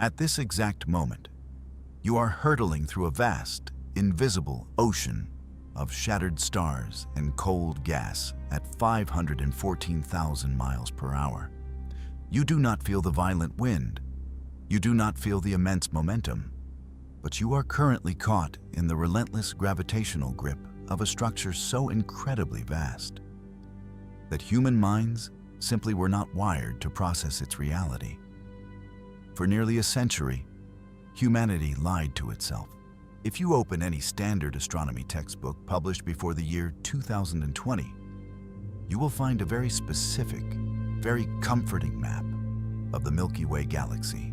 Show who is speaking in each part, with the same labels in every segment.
Speaker 1: At this exact moment, you are hurtling through a vast, invisible ocean of shattered stars and cold gas at 514,000 miles per hour. You do not feel the violent wind. You do not feel the immense momentum. But you are currently caught in the relentless gravitational grip of a structure so incredibly vast that human minds simply were not wired to process its reality. For nearly a century, humanity lied to itself. If you open any standard astronomy textbook published before the year 2020, you will find a very specific, very comforting map of the Milky Way galaxy.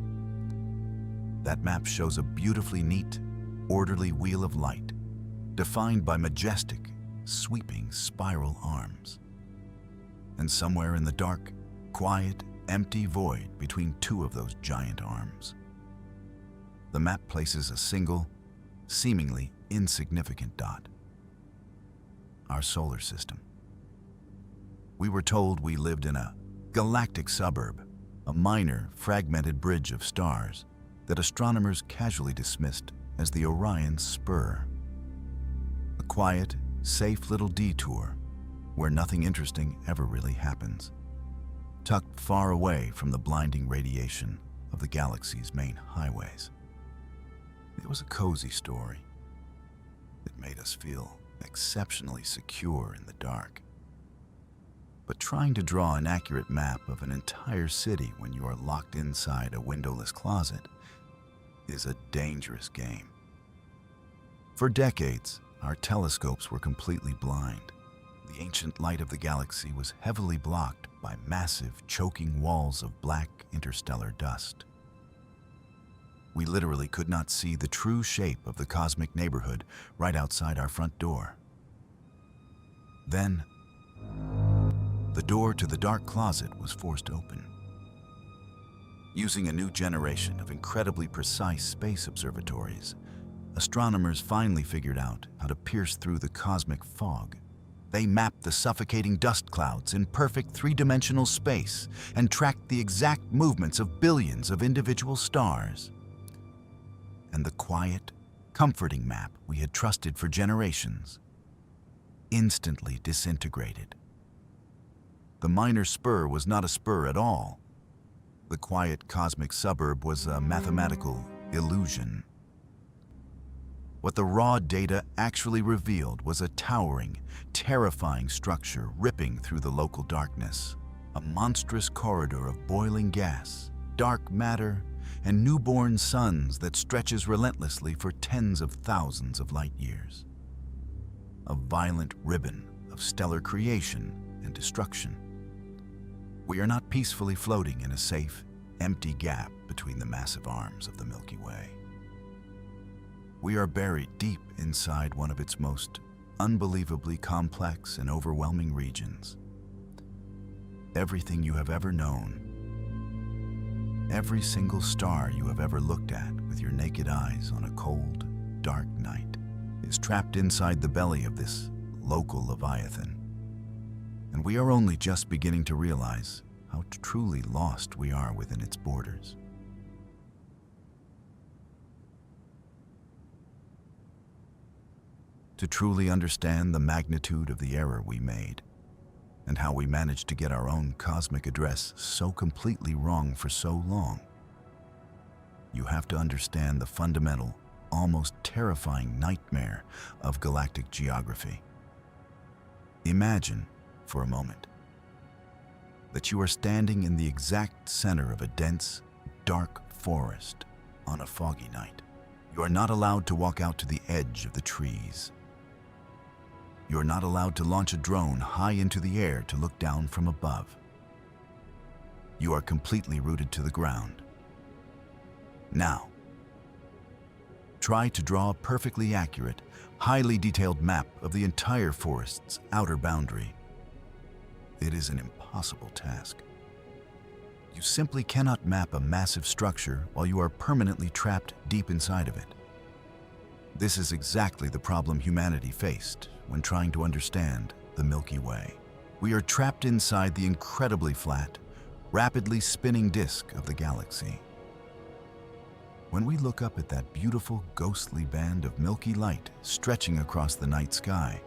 Speaker 1: That map shows a beautifully neat, orderly wheel of light, defined by majestic, sweeping spiral arms. And somewhere in the dark, quiet, empty void between two of those giant arms, the map places a single, seemingly insignificant dot: our solar system. We were told we lived in a galactic suburb, a minor, fragmented bridge of stars that astronomers casually dismissed as the Orion Spur. A quiet, safe little detour where nothing interesting ever really happens, tucked far away from the blinding radiation of the galaxy's main highways. It was a cozy story. It made us feel exceptionally secure in the dark. But trying to draw an accurate map of an entire city when you are locked inside a windowless closet is a dangerous game. For decades, our telescopes were completely blind. The ancient light of the galaxy was heavily blocked by massive, choking walls of black interstellar dust. We literally could not see the true shape of the cosmic neighborhood right outside our front door. Then, the door to the dark closet was forced open. Using a new generation of incredibly precise space observatories, astronomers finally figured out how to pierce through the cosmic fog. They mapped the suffocating dust clouds in perfect three-dimensional space and tracked the exact movements of billions of individual stars. And the quiet, comforting map we had trusted for generations instantly disintegrated. The minor spur was not a spur at all. The quiet cosmic suburb was a mathematical illusion. What the raw data actually revealed was a towering, terrifying structure ripping through the local darkness. A monstrous corridor of boiling gas, dark matter, and newborn suns that stretches relentlessly for tens of thousands of light years. A violent ribbon of stellar creation and destruction. We are not peacefully floating in a safe, empty gap between the massive arms of the Milky Way. We are buried deep inside one of its most unbelievably complex and overwhelming regions. Everything you have ever known, every single star you have ever looked at with your naked eyes on a cold, dark night, is trapped inside the belly of this local leviathan. And we are only just beginning to realize how truly lost we are within its borders. To truly understand the magnitude of the error we made, and how we managed to get our own cosmic address so completely wrong for so long, you have to understand the fundamental, almost terrifying nightmare of galactic geography. Imagine, for a moment, that you are standing in the exact center of a dense, dark forest on a foggy night. You are not allowed to walk out to the edge of the trees. You are not allowed to launch a drone high into the air to look down from above. You are completely rooted to the ground. Now, try to draw a perfectly accurate, highly detailed map of the entire forest's outer boundary. It is an impossible task. You simply cannot map a massive structure while you are permanently trapped deep inside of it. This is exactly the problem humanity faced when trying to understand the Milky Way. We are trapped inside the incredibly flat, rapidly spinning disk of the galaxy. When we look up at that beautiful, ghostly band of milky light stretching across the night sky,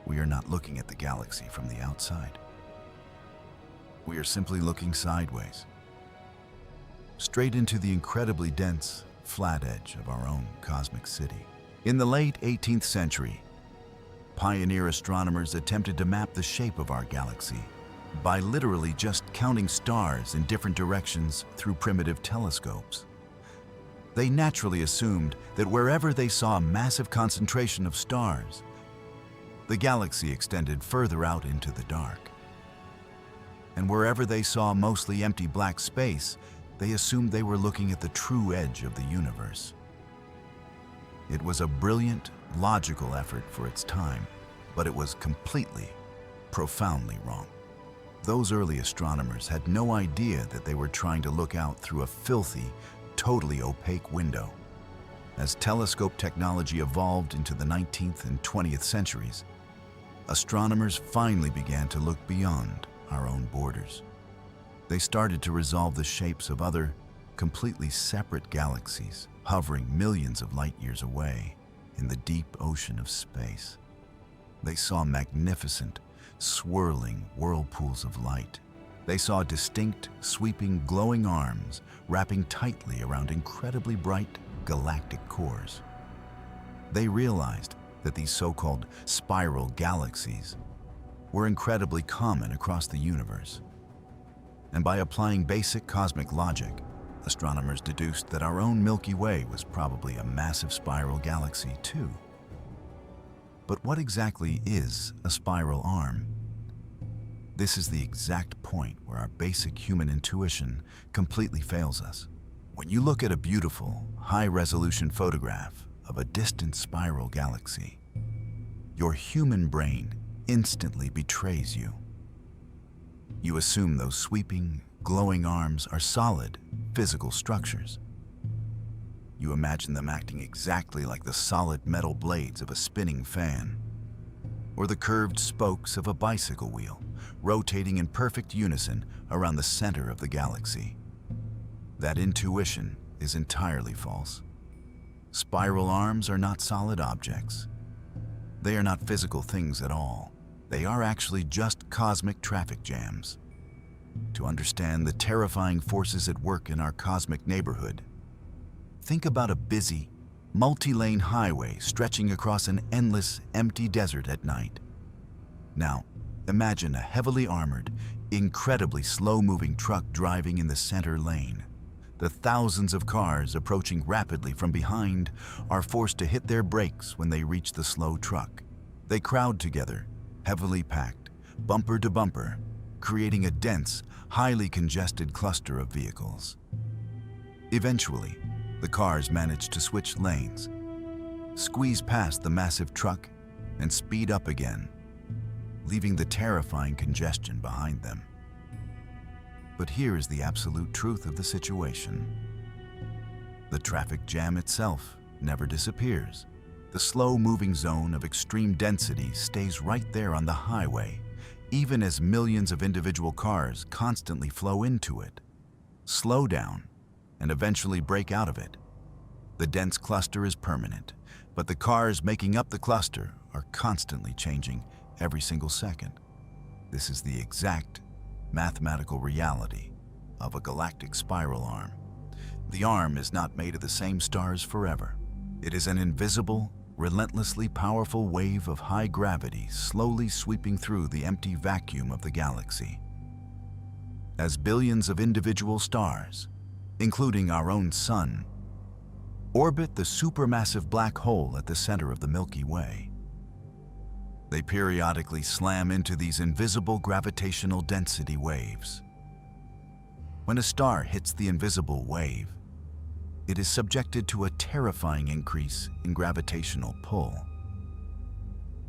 Speaker 1: we are not looking at the galaxy from the outside. We are simply looking sideways, straight into the incredibly dense, flat edge of our own cosmic city. In the late 18th century, pioneer astronomers attempted to map the shape of our galaxy by literally just counting stars in different directions through primitive telescopes. They naturally assumed that wherever they saw a massive concentration of stars, the galaxy extended further out into the dark. And wherever they saw mostly empty black space, they assumed they were looking at the true edge of the universe. It was a brilliant, logical effort for its time, but it was completely, profoundly wrong. Those early astronomers had no idea that they were trying to look out through a filthy, totally opaque window. As telescope technology evolved into the 19th and 20th centuries, astronomers finally began to look beyond our own borders. They started to resolve the shapes of other, completely separate galaxies hovering millions of light years away in the deep ocean of space. They saw magnificent, swirling whirlpools of light. They saw distinct, sweeping, glowing arms wrapping tightly around incredibly bright galactic cores. They realized that these so-called spiral galaxies were incredibly common across the universe. And by applying basic cosmic logic, astronomers deduced that our own Milky Way was probably a massive spiral galaxy too. But what exactly is a spiral arm? This is the exact point where our basic human intuition completely fails us. When you look at a beautiful, high-resolution photograph of a distant spiral galaxy, your human brain instantly betrays you. You assume those sweeping, glowing arms are solid, physical structures. You imagine them acting exactly like the solid metal blades of a spinning fan, or the curved spokes of a bicycle wheel, rotating in perfect unison around the center of the galaxy. That intuition is entirely false. Spiral arms are not solid objects. They are not physical things at all. They are actually just cosmic traffic jams. To understand the terrifying forces at work in our cosmic neighborhood, think about a busy, multi-lane highway stretching across an endless, empty desert at night. Now, imagine a heavily armored, incredibly slow-moving truck driving in the center lane. The thousands of cars approaching rapidly from behind are forced to hit their brakes when they reach the slow truck. They crowd together, heavily packed, bumper to bumper, creating a dense, highly congested cluster of vehicles. Eventually, the cars manage to switch lanes, squeeze past the massive truck, and speed up again, leaving the terrifying congestion behind them. But here is the absolute truth of the situation. The traffic jam itself never disappears. The slow-moving zone of extreme density stays right there on the highway, even as millions of individual cars constantly flow into it, slow down, and eventually break out of it. The dense cluster is permanent, but the cars making up the cluster are constantly changing every single second. This is the exact mathematical reality of a galactic spiral arm. The arm is not made of the same stars forever. It is an invisible, relentlessly powerful wave of high gravity slowly sweeping through the empty vacuum of the galaxy. As billions of individual stars, including our own sun, orbit the supermassive black hole at the center of the Milky Way, they periodically slam into these invisible gravitational density waves. When a star hits the invisible wave, it is subjected to a terrifying increase in gravitational pull.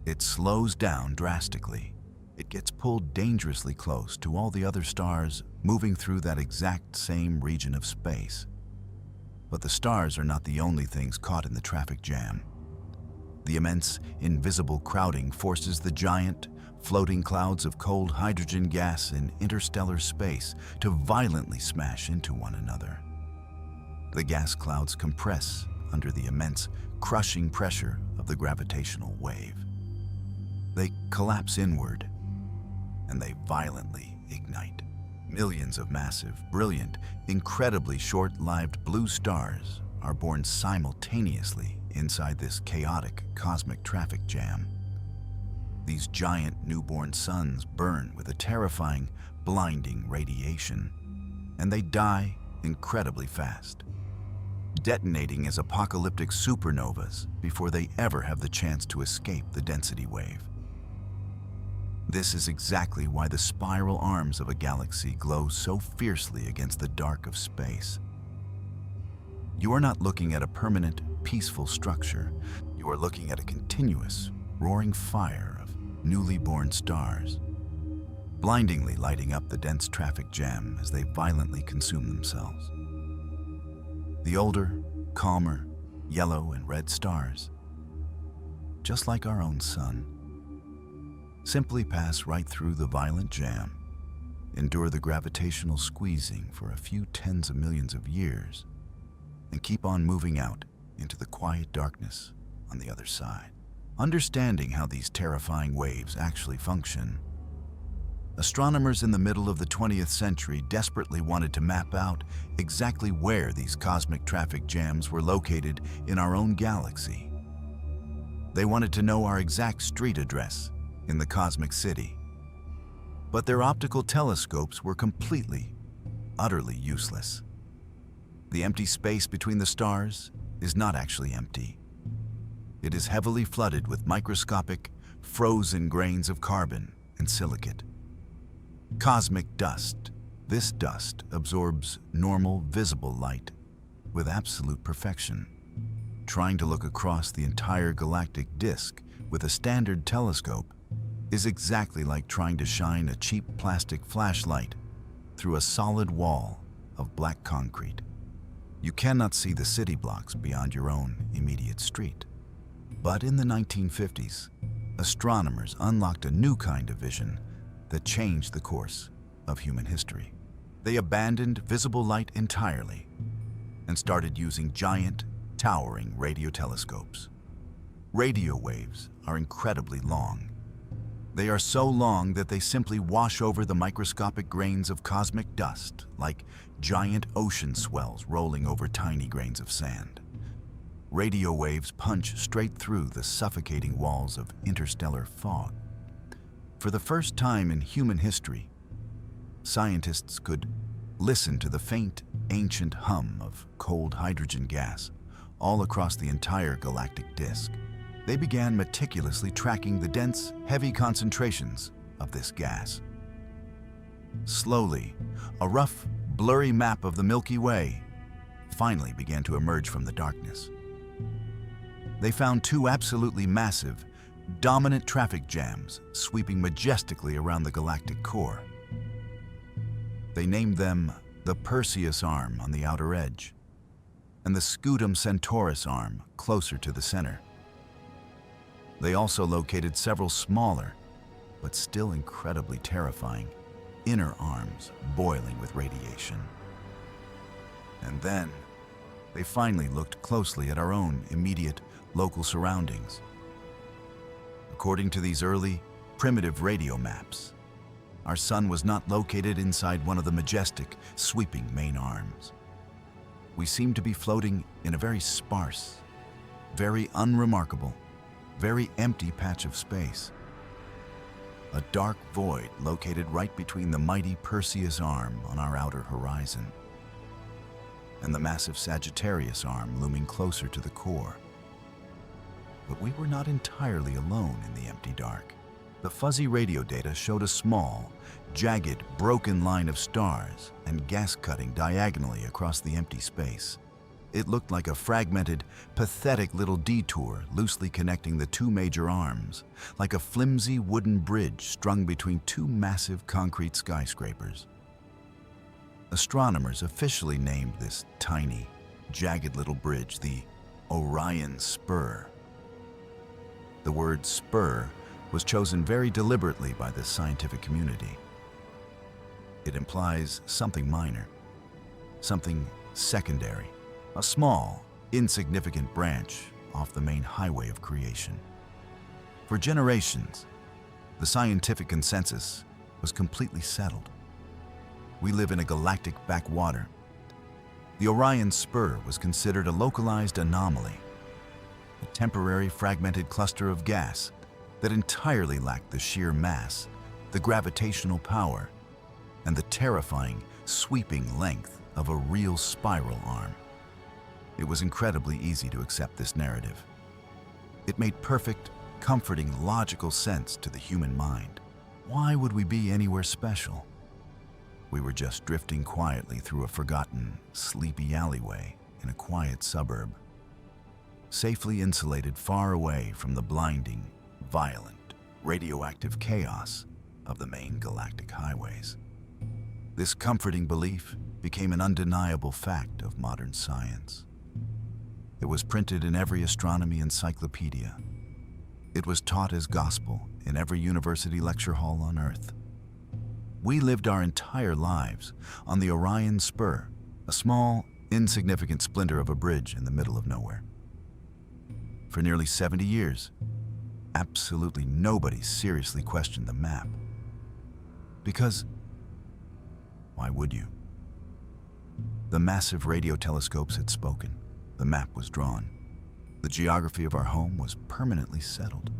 Speaker 1: It slows down drastically. It gets pulled dangerously close to all the other stars moving through that exact same region of space. But the stars are not the only things caught in the traffic jam. The immense, invisible crowding forces the giant, floating clouds of cold hydrogen gas in interstellar space to violently smash into one another. The gas clouds compress under the immense, crushing pressure of the gravitational wave. They collapse inward, and they violently ignite. Millions of massive, brilliant, incredibly short-lived blue stars are born simultaneously inside this chaotic cosmic traffic jam. These giant newborn suns burn with a terrifying, blinding radiation, and they die incredibly fast, detonating as apocalyptic supernovas before they ever have the chance to escape the density wave. This is exactly why the spiral arms of a galaxy glow so fiercely against the dark of space. You are not looking at a permanent, peaceful structure. You are looking at a continuous, roaring fire of newly born stars, blindingly lighting up the dense traffic jam as they violently consume themselves. The older, calmer, yellow and red stars, just like our own sun, simply pass right through the violent jam, endure the gravitational squeezing for a few tens of millions of years, and keep on moving out into the quiet darkness on the other side. Understanding how these terrifying waves actually function, astronomers in the middle of the 20th century desperately wanted to map out exactly where these cosmic traffic jams were located in our own galaxy. They wanted to know our exact street address in the cosmic city. But their optical telescopes were completely, utterly useless. The empty space between the stars is not actually empty. It is heavily flooded with microscopic, frozen grains of carbon and silicate. Cosmic dust. This dust absorbs normal, visible light with absolute perfection. Trying to look across the entire galactic disk with a standard telescope is exactly like trying to shine a cheap plastic flashlight through a solid wall of black concrete. You cannot see the city blocks beyond your own immediate street. But in the 1950s, astronomers unlocked a new kind of vision that changed the course of human history. They abandoned visible light entirely and started using giant, towering radio telescopes. Radio waves are incredibly long. They are so long that they simply wash over the microscopic grains of cosmic dust like giant ocean swells rolling over tiny grains of sand. Radio waves punch straight through the suffocating walls of interstellar fog. For the first time in human history, scientists could listen to the faint, ancient hum of cold hydrogen gas all across the entire galactic disk. They began meticulously tracking the dense, heavy concentrations of this gas. Slowly, a rough, blurry map of the Milky Way finally began to emerge from the darkness. They found two absolutely massive, dominant traffic jams sweeping majestically around the galactic core. They named them the Perseus Arm on the outer edge and the Scutum Centaurus Arm closer to the center. They also located several smaller, but still incredibly terrifying, inner arms boiling with radiation. And then, they finally looked closely at our own immediate local surroundings. According to these early, primitive radio maps, our sun was not located inside one of the majestic, sweeping main arms. We seemed to be floating in a very sparse, very unremarkable, very empty patch of space. A dark void located right between the mighty Perseus Arm on our outer horizon and the massive Sagittarius Arm looming closer to the core. But we were not entirely alone in the empty dark. The fuzzy radio data showed a small, jagged, broken line of stars and gas cutting diagonally across the empty space. It looked like a fragmented, pathetic little detour loosely connecting the two major arms, like a flimsy wooden bridge strung between two massive concrete skyscrapers. Astronomers officially named this tiny, jagged little bridge the Orion Spur. The word spur was chosen very deliberately by the scientific community. It implies something minor, something secondary, a small, insignificant branch off the main highway of creation. For generations, the scientific consensus was completely settled. We live in a galactic backwater. The Orion Spur was considered a localized anomaly, a temporary fragmented cluster of gas that entirely lacked the sheer mass, the gravitational power, and the terrifying, sweeping length of a real spiral arm. It was incredibly easy to accept this narrative. It made perfect, comforting, logical sense to the human mind. Why would we be anywhere special? We were just drifting quietly through a forgotten, sleepy alleyway in a quiet suburb, safely insulated far away from the blinding, violent, radioactive chaos of the main galactic highways. This comforting belief became an undeniable fact of modern science. It was printed in every astronomy encyclopedia. It was taught as gospel in every university lecture hall on Earth. We lived our entire lives on the Orion Spur, a small, insignificant splinter of a bridge in the middle of nowhere. For nearly 70 years, absolutely nobody seriously questioned the map. Because, why would you? The massive radio telescopes had spoken. The map was drawn. The geography of our home was permanently settled.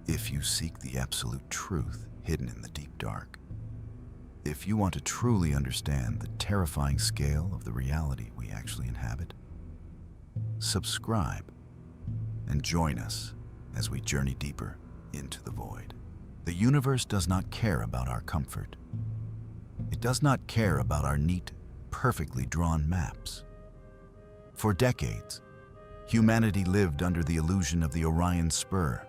Speaker 1: If you seek the absolute truth hidden in the deep dark, if you want to truly understand the terrifying scale of the reality we actually inhabit, subscribe and join us as we journey deeper into the void. The universe does not care about our comfort. It does not care about our neat, perfectly drawn maps. For decades, humanity lived under the illusion of the Orion Spur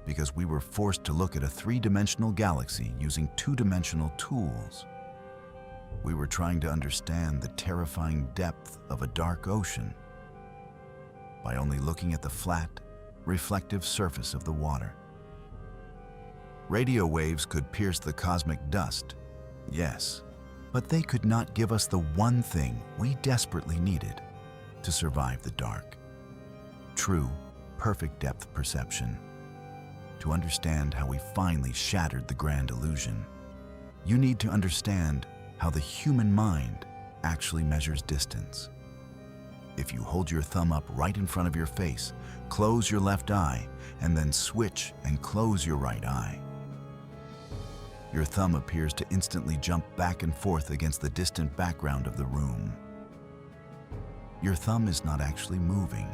Speaker 1: because we were forced to look at a three-dimensional galaxy using two-dimensional tools. We were trying to understand the terrifying depth of a dark ocean by only looking at the flat, reflective surface of the water. Radio waves could pierce the cosmic dust, yes, but they could not give us the one thing we desperately needed to survive the dark. True, perfect depth perception. To understand how we finally shattered the grand illusion, you need to understand how the human mind actually measures distance. If you hold your thumb up right in front of your face, close your left eye, and then switch and close your right eye, your thumb appears to instantly jump back and forth against the distant background of the room. Your thumb is not actually moving.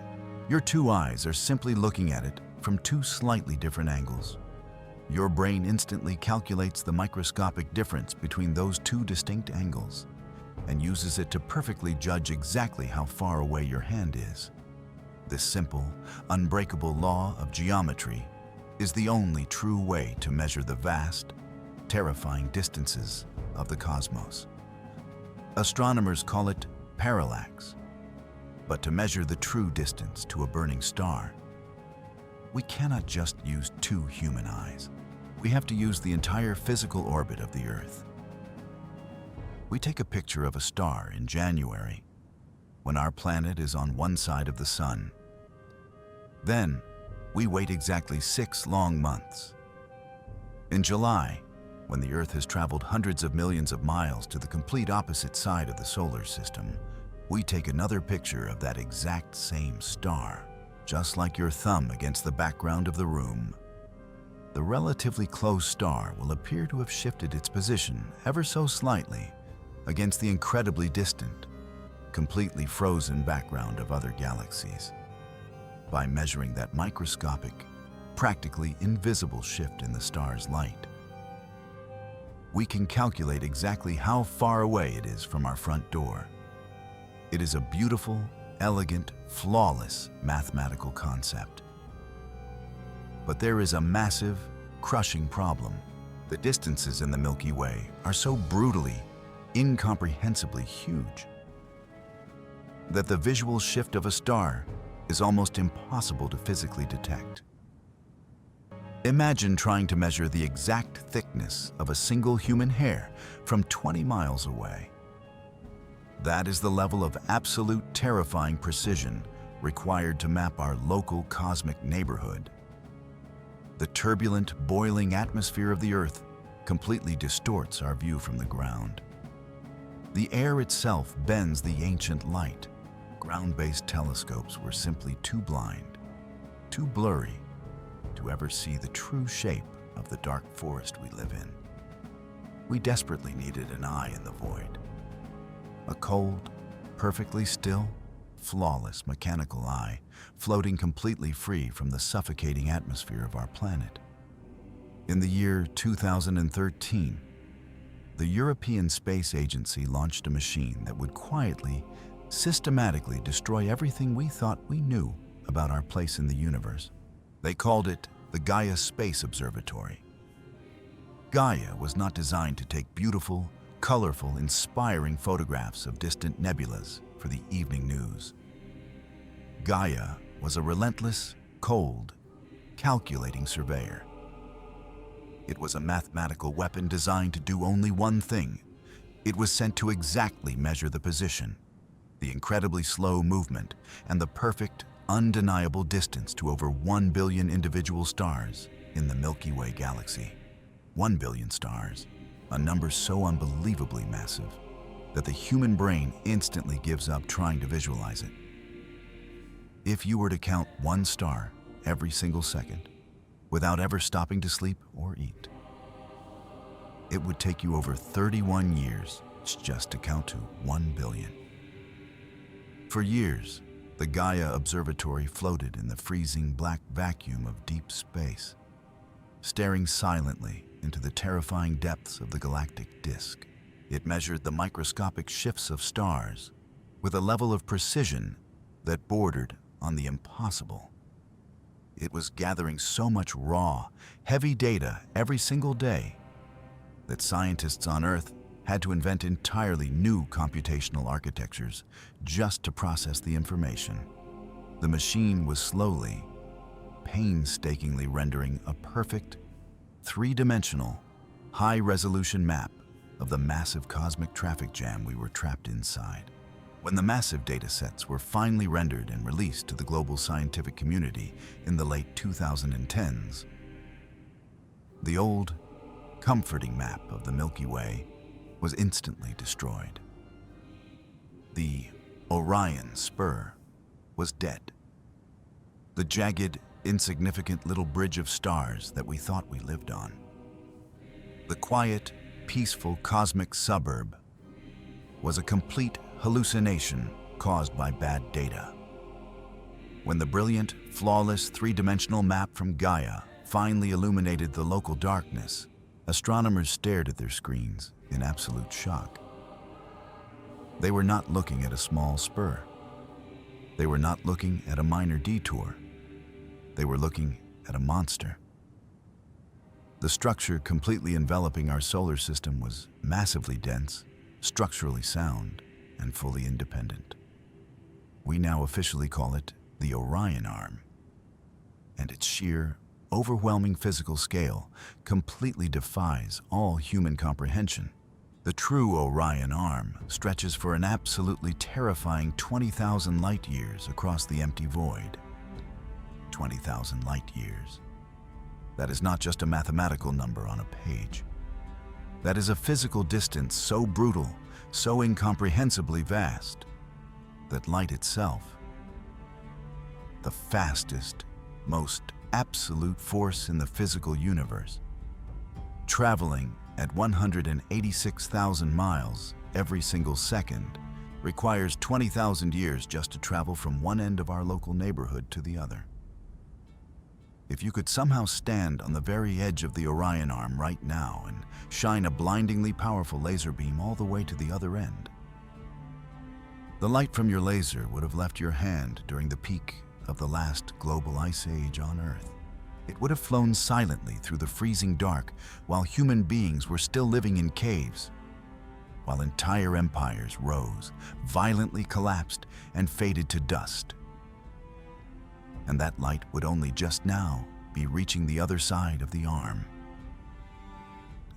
Speaker 1: Your two eyes are simply looking at it from two slightly different angles. Your brain instantly calculates the microscopic difference between those two distinct angles and uses it to perfectly judge exactly how far away your hand is. This simple, unbreakable law of geometry is the only true way to measure the vast, terrifying distances of the cosmos. Astronomers call it parallax. But to measure the true distance to a burning star, we cannot just use two human eyes. We have to use the entire physical orbit of the Earth. We take a picture of a star in January, when our planet is on one side of the sun. Then, we wait exactly 6 long months. In July, when the Earth has traveled hundreds of millions of miles to the complete opposite side of the solar system, we take another picture of that exact same star, just like your thumb against the background of the room. The relatively close star will appear to have shifted its position ever so slightly against the incredibly distant, completely frozen background of other galaxies. By measuring that microscopic, practically invisible shift in the star's light, we can calculate exactly how far away it is from our front door. It is a beautiful, elegant, flawless mathematical concept. But there is a massive, crushing problem. The distances in the Milky Way are so brutally, incomprehensibly huge that the visual shift of a star is almost impossible to physically detect. Imagine trying to measure the exact thickness of a single human hair from 20 miles away. That is the level of absolute terrifying precision required to map our local cosmic neighborhood. The turbulent, boiling atmosphere of the Earth completely distorts our view from the ground. The air itself bends the ancient light. Ground-based telescopes were simply too blind, too blurry, to ever see the true shape of the dark forest we live in. We desperately needed an eye in the void. A cold, perfectly still, flawless mechanical eye, floating completely free from the suffocating atmosphere of our planet. In the year 2013, the European Space Agency launched a machine that would quietly, systematically destroy everything we thought we knew about our place in the universe. They called it the Gaia Space Observatory. Gaia was not designed to take beautiful, colorful, inspiring photographs of distant nebulas for the evening news. Gaia was a relentless, cold, calculating surveyor. It was a mathematical weapon designed to do only one thing. It was sent to exactly measure the position, the incredibly slow movement, and the perfect, undeniable distance to over 1 billion individual stars in the Milky Way galaxy. 1 billion stars, a number so unbelievably massive that the human brain instantly gives up trying to visualize it. If you were to count one star every single second, without ever stopping to sleep or eat, it would take you over 31 years just to count to 1 billion. For years, the Gaia Observatory floated in the freezing black vacuum of deep space, staring silently into the terrifying depths of the galactic disk. It measured the microscopic shifts of stars with a level of precision that bordered on the impossible. It was gathering so much raw, heavy data every single day that scientists on Earth had to invent entirely new computational architectures just to process the information. The machine was slowly, painstakingly rendering a perfect, three-dimensional, high-resolution map of the massive cosmic traffic jam we were trapped inside. When the massive data sets were finally rendered and released to the global scientific community in the late 2010s, the old, comforting map of the Milky Way was instantly destroyed. The Orion Spur was dead. The jagged, insignificant little bridge of stars that we thought we lived on. The quiet, peaceful cosmic suburb was a complete hallucination caused by bad data. When the brilliant, flawless, three-dimensional map from Gaia finally illuminated the local darkness, astronomers stared at their screens in absolute shock. They were not looking at a small spur. They were not looking at a minor detour. They were looking at a monster. The structure completely enveloping our solar system was massively dense, structurally sound, and fully independent. We now officially call it the Orion Arm, and its sheer, overwhelming physical scale completely defies all human comprehension. The true Orion Arm stretches for an absolutely terrifying 20,000 light-years across the empty void. 20,000 light-years. That is not just a mathematical number on a page. That is a physical distance so brutal, so incomprehensibly vast, that light itself, the fastest, most absolute force in the physical universe, traveling at 186,000 miles every single second, requires 20,000 years just to travel from one end of our local neighborhood to the other. If you could somehow stand on the very edge of the Orion Arm right now and shine a blindingly powerful laser beam all the way to the other end, the light from your laser would have left your hand during the peak of the last global ice age on Earth. It would have flown silently through the freezing dark while human beings were still living in caves, while entire empires rose, violently collapsed, and faded to dust. And that light would only just now be reaching the other side of the arm.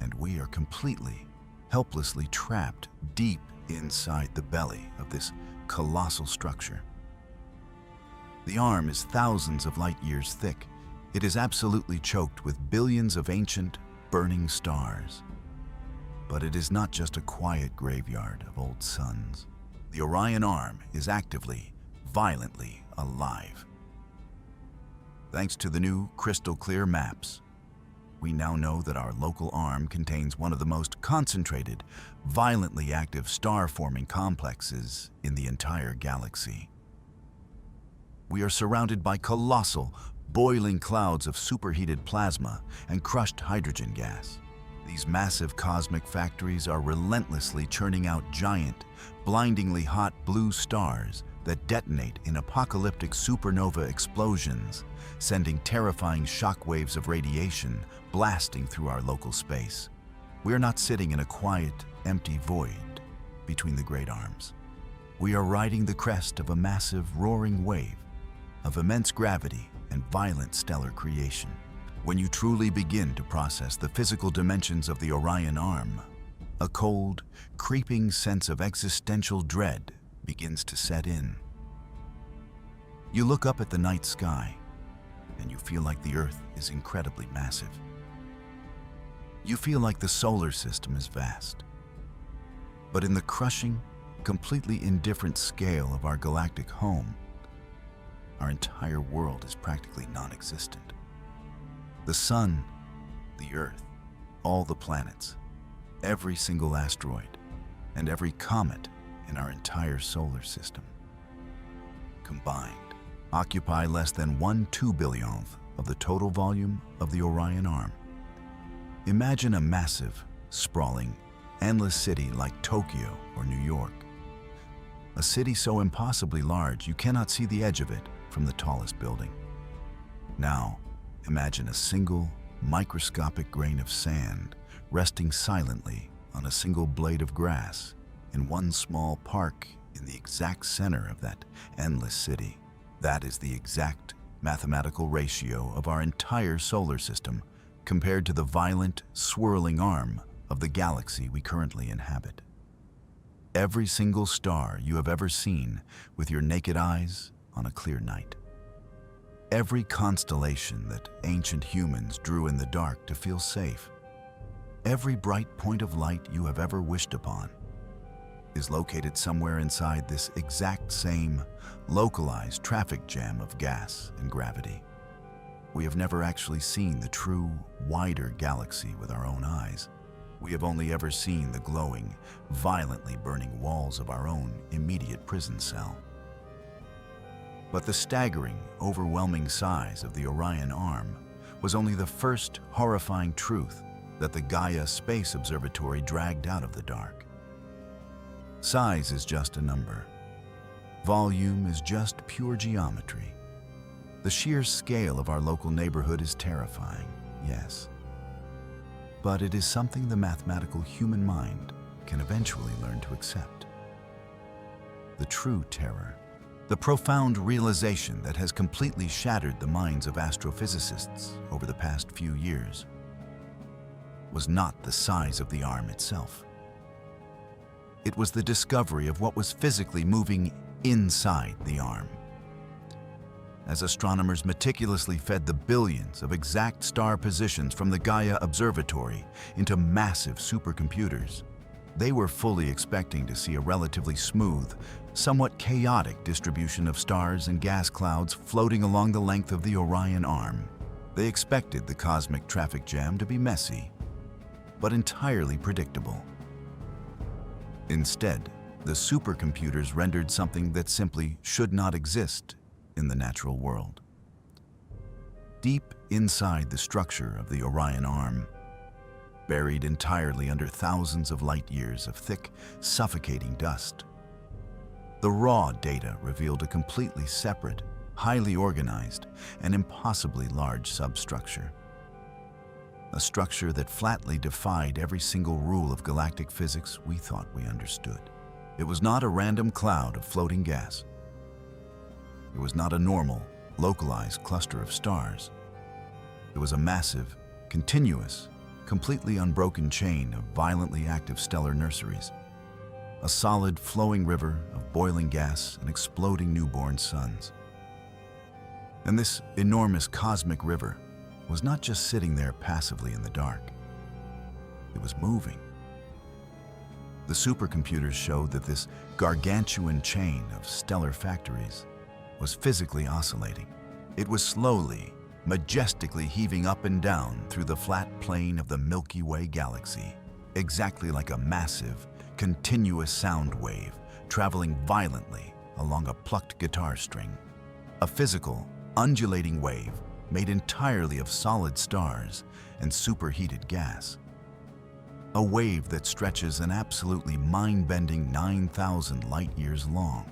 Speaker 1: And we are completely, helplessly trapped deep inside the belly of this colossal structure. The arm is thousands of light years thick. It is absolutely choked with billions of ancient, burning stars. But it is not just a quiet graveyard of old suns. The Orion Arm is actively, violently alive. Thanks to the new crystal-clear maps, we now know that our local arm contains one of the most concentrated, violently active star-forming complexes in the entire galaxy. We are surrounded by colossal, boiling clouds of superheated plasma and crushed hydrogen gas. These massive cosmic factories are relentlessly churning out giant, blindingly hot blue stars that detonate in apocalyptic supernova explosions, sending terrifying shockwaves of radiation blasting through our local space. We are not sitting in a quiet, empty void between the great arms. We are riding the crest of a massive, roaring wave of immense gravity and violent stellar creation. When you truly begin to process the physical dimensions of the Orion Arm, a cold, creeping sense of existential dread begins to set in. You look up at the night sky, and you feel like the Earth is incredibly massive. You feel like the solar system is vast. But in the crushing, completely indifferent scale of our galactic home, our entire world is practically non-existent. The Sun, the Earth, all the planets, every single asteroid, and every comet in our entire solar system combined occupy less than 1/2 billionth of the total volume of the Orion Arm. Imagine a massive, sprawling, endless city like Tokyo or New York. A city so impossibly large you cannot see the edge of it from the tallest building. Now, imagine a single, microscopic grain of sand resting silently on a single blade of grass in one small park in the exact center of that endless city. That is the exact mathematical ratio of our entire solar system compared to the violent, swirling arm of the galaxy we currently inhabit. Every single star you have ever seen with your naked eyes on a clear night. Every constellation that ancient humans drew in the dark to feel safe. Every bright point of light you have ever wished upon is located somewhere inside this exact same localized traffic jam of gas and gravity. We have never actually seen the true, wider galaxy with our own eyes. We have only ever seen the glowing, violently burning walls of our own immediate prison cell. But the staggering, overwhelming size of the Orion Arm was only the first horrifying truth that the Gaia Space Observatory dragged out of the dark. Size is just a number. Volume is just pure geometry. The sheer scale of our local neighborhood is terrifying, yes. But it is something the mathematical human mind can eventually learn to accept. The true terror, the profound realization that has completely shattered the minds of astrophysicists over the past few years, was not the size of the arm itself. It was the discovery of what was physically moving inside the arm. As astronomers meticulously fed the billions of exact star positions from the Gaia Observatory into massive supercomputers, they were fully expecting to see a relatively smooth, somewhat chaotic distribution of stars and gas clouds floating along the length of the Orion Arm. They expected the cosmic traffic jam to be messy, but entirely predictable. Instead, the supercomputers rendered something that simply should not exist in the natural world. Deep inside the structure of the Orion Arm, buried entirely under thousands of light years of thick, suffocating dust, the raw data revealed a completely separate, highly organized, and impossibly large substructure. A structure that flatly defied every single rule of galactic physics we thought we understood. It was not a random cloud of floating gas. It was not a normal, localized cluster of stars. It was a massive, continuous, completely unbroken chain of violently active stellar nurseries, a solid flowing river of boiling gas and exploding newborn suns. And this enormous cosmic river was not just sitting there passively in the dark. It was moving. The supercomputers showed that this gargantuan chain of stellar factories was physically oscillating. It was slowly, majestically heaving up and down through the flat plane of the Milky Way galaxy, exactly like a massive, continuous sound wave traveling violently along a plucked guitar string. A physical, undulating wave made entirely of solid stars and superheated gas. A wave that stretches an absolutely mind-bending 9,000 light-years long.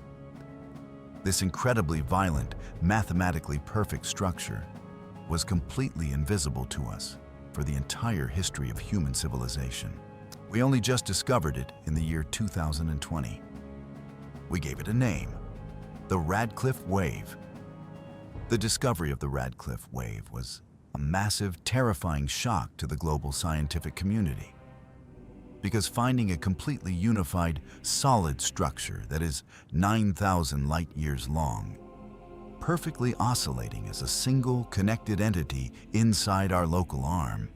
Speaker 1: This incredibly violent, mathematically perfect structure was completely invisible to us for the entire history of human civilization. We only just discovered it in the year 2020. We gave it a name, the Radcliffe Wave. The discovery of the Radcliffe Wave was a massive, terrifying shock to the global scientific community. Because finding a completely unified, solid structure that is 9,000 light-years long, perfectly oscillating as a single connected entity inside our local arm,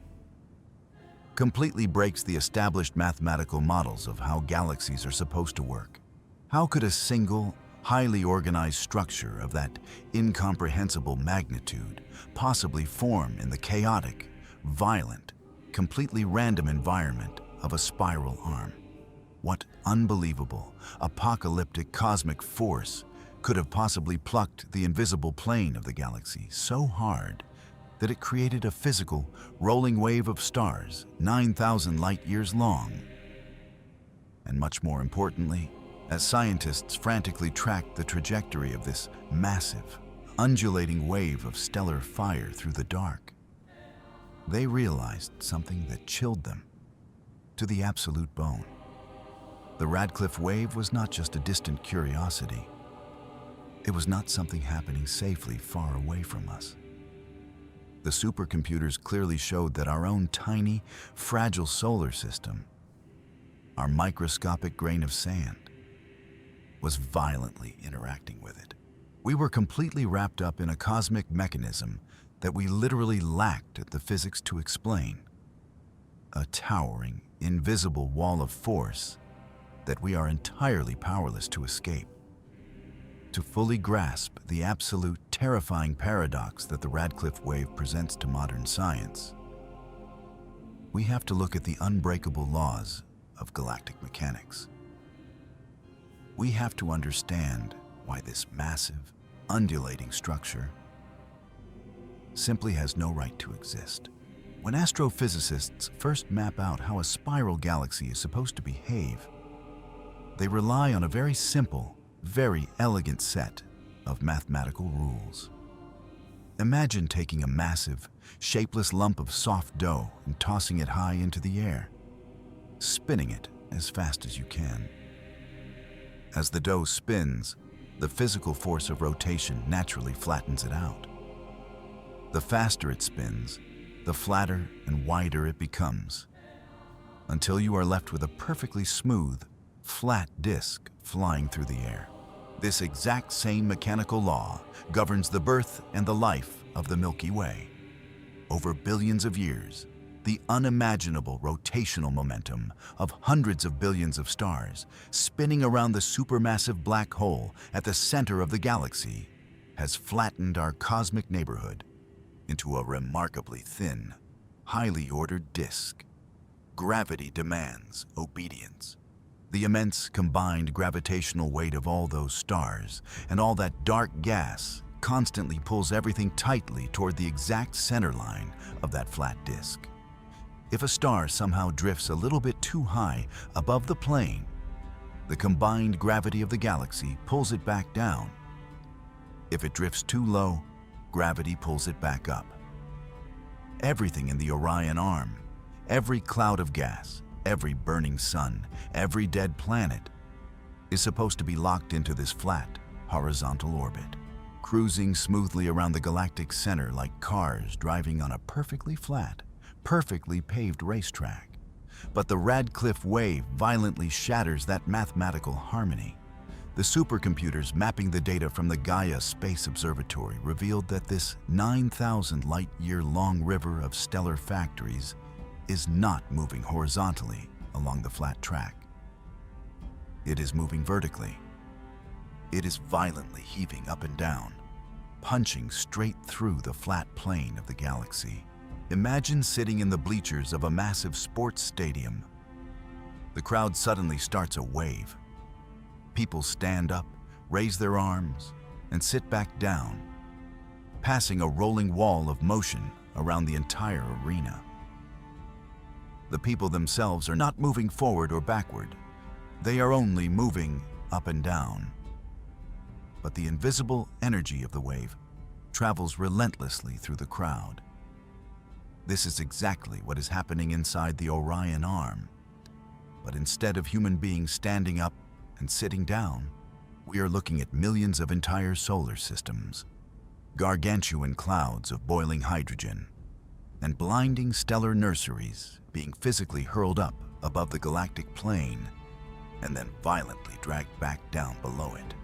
Speaker 1: completely breaks the established mathematical models of how galaxies are supposed to work. How could a single, highly organized structure of that incomprehensible magnitude possibly form in the chaotic, violent, completely random environment of a spiral arm? What unbelievable, apocalyptic cosmic force could have possibly plucked the invisible plane of the galaxy so hard that it created a physical, rolling wave of stars 9,000 light-years long? And much more importantly, as scientists frantically tracked the trajectory of this massive, undulating wave of stellar fire through the dark, they realized something that chilled them to the absolute bone. The Radcliffe Wave was not just a distant curiosity. It was not something happening safely far away from us. The supercomputers clearly showed that our own tiny, fragile solar system, our microscopic grain of sand, was violently interacting with it. We were completely wrapped up in a cosmic mechanism that we literally lacked the physics to explain. A towering, invisible wall of force that we are entirely powerless to escape. To fully grasp the absolute, terrifying paradox that the Radcliffe Wave presents to modern science, we have to look at the unbreakable laws of galactic mechanics. We have to understand why this massive, undulating structure simply has no right to exist. When astrophysicists first map out how a spiral galaxy is supposed to behave, they rely on a very simple, very elegant set of mathematical rules. Imagine taking a massive, shapeless lump of soft dough and tossing it high into the air, spinning it as fast as you can. As the dough spins, the physical force of rotation naturally flattens it out. The faster it spins, the flatter and wider it becomes, until you are left with a perfectly smooth, flat disk flying through the air. This exact same mechanical law governs the birth and the life of the Milky Way. Over billions of years, the unimaginable rotational momentum of hundreds of billions of stars spinning around the supermassive black hole at the center of the galaxy has flattened our cosmic neighborhood into a remarkably thin, highly ordered disk. Gravity demands obedience. The immense combined gravitational weight of all those stars and all that dark gas constantly pulls everything tightly toward the exact center line of that flat disk. If a star somehow drifts a little bit too high above the plane, the combined gravity of the galaxy pulls it back down. If it drifts too low, gravity pulls it back up. Everything in the Orion Arm, every cloud of gas, every burning sun, every dead planet, is supposed to be locked into this flat, horizontal orbit, cruising smoothly around the galactic center like cars driving on a perfectly flat, perfectly paved racetrack. But the Radcliffe Wave violently shatters that mathematical harmony. The supercomputers mapping the data from the Gaia Space Observatory revealed that this 9,000 light-year-long river of stellar factories is not moving horizontally along the flat track. It is moving vertically. It is violently heaving up and down, punching straight through the flat plane of the galaxy. Imagine sitting in the bleachers of a massive sports stadium. The crowd suddenly starts a wave. People stand up, raise their arms, and sit back down, passing a rolling wall of motion around the entire arena. The people themselves are not moving forward or backward. They are only moving up and down. But the invisible energy of the wave travels relentlessly through the crowd. This is exactly what is happening inside the Orion Arm. But instead of human beings standing up and sitting down, we are looking at millions of entire solar systems, gargantuan clouds of boiling hydrogen, and blinding stellar nurseries being physically hurled up above the galactic plane and then violently dragged back down below it.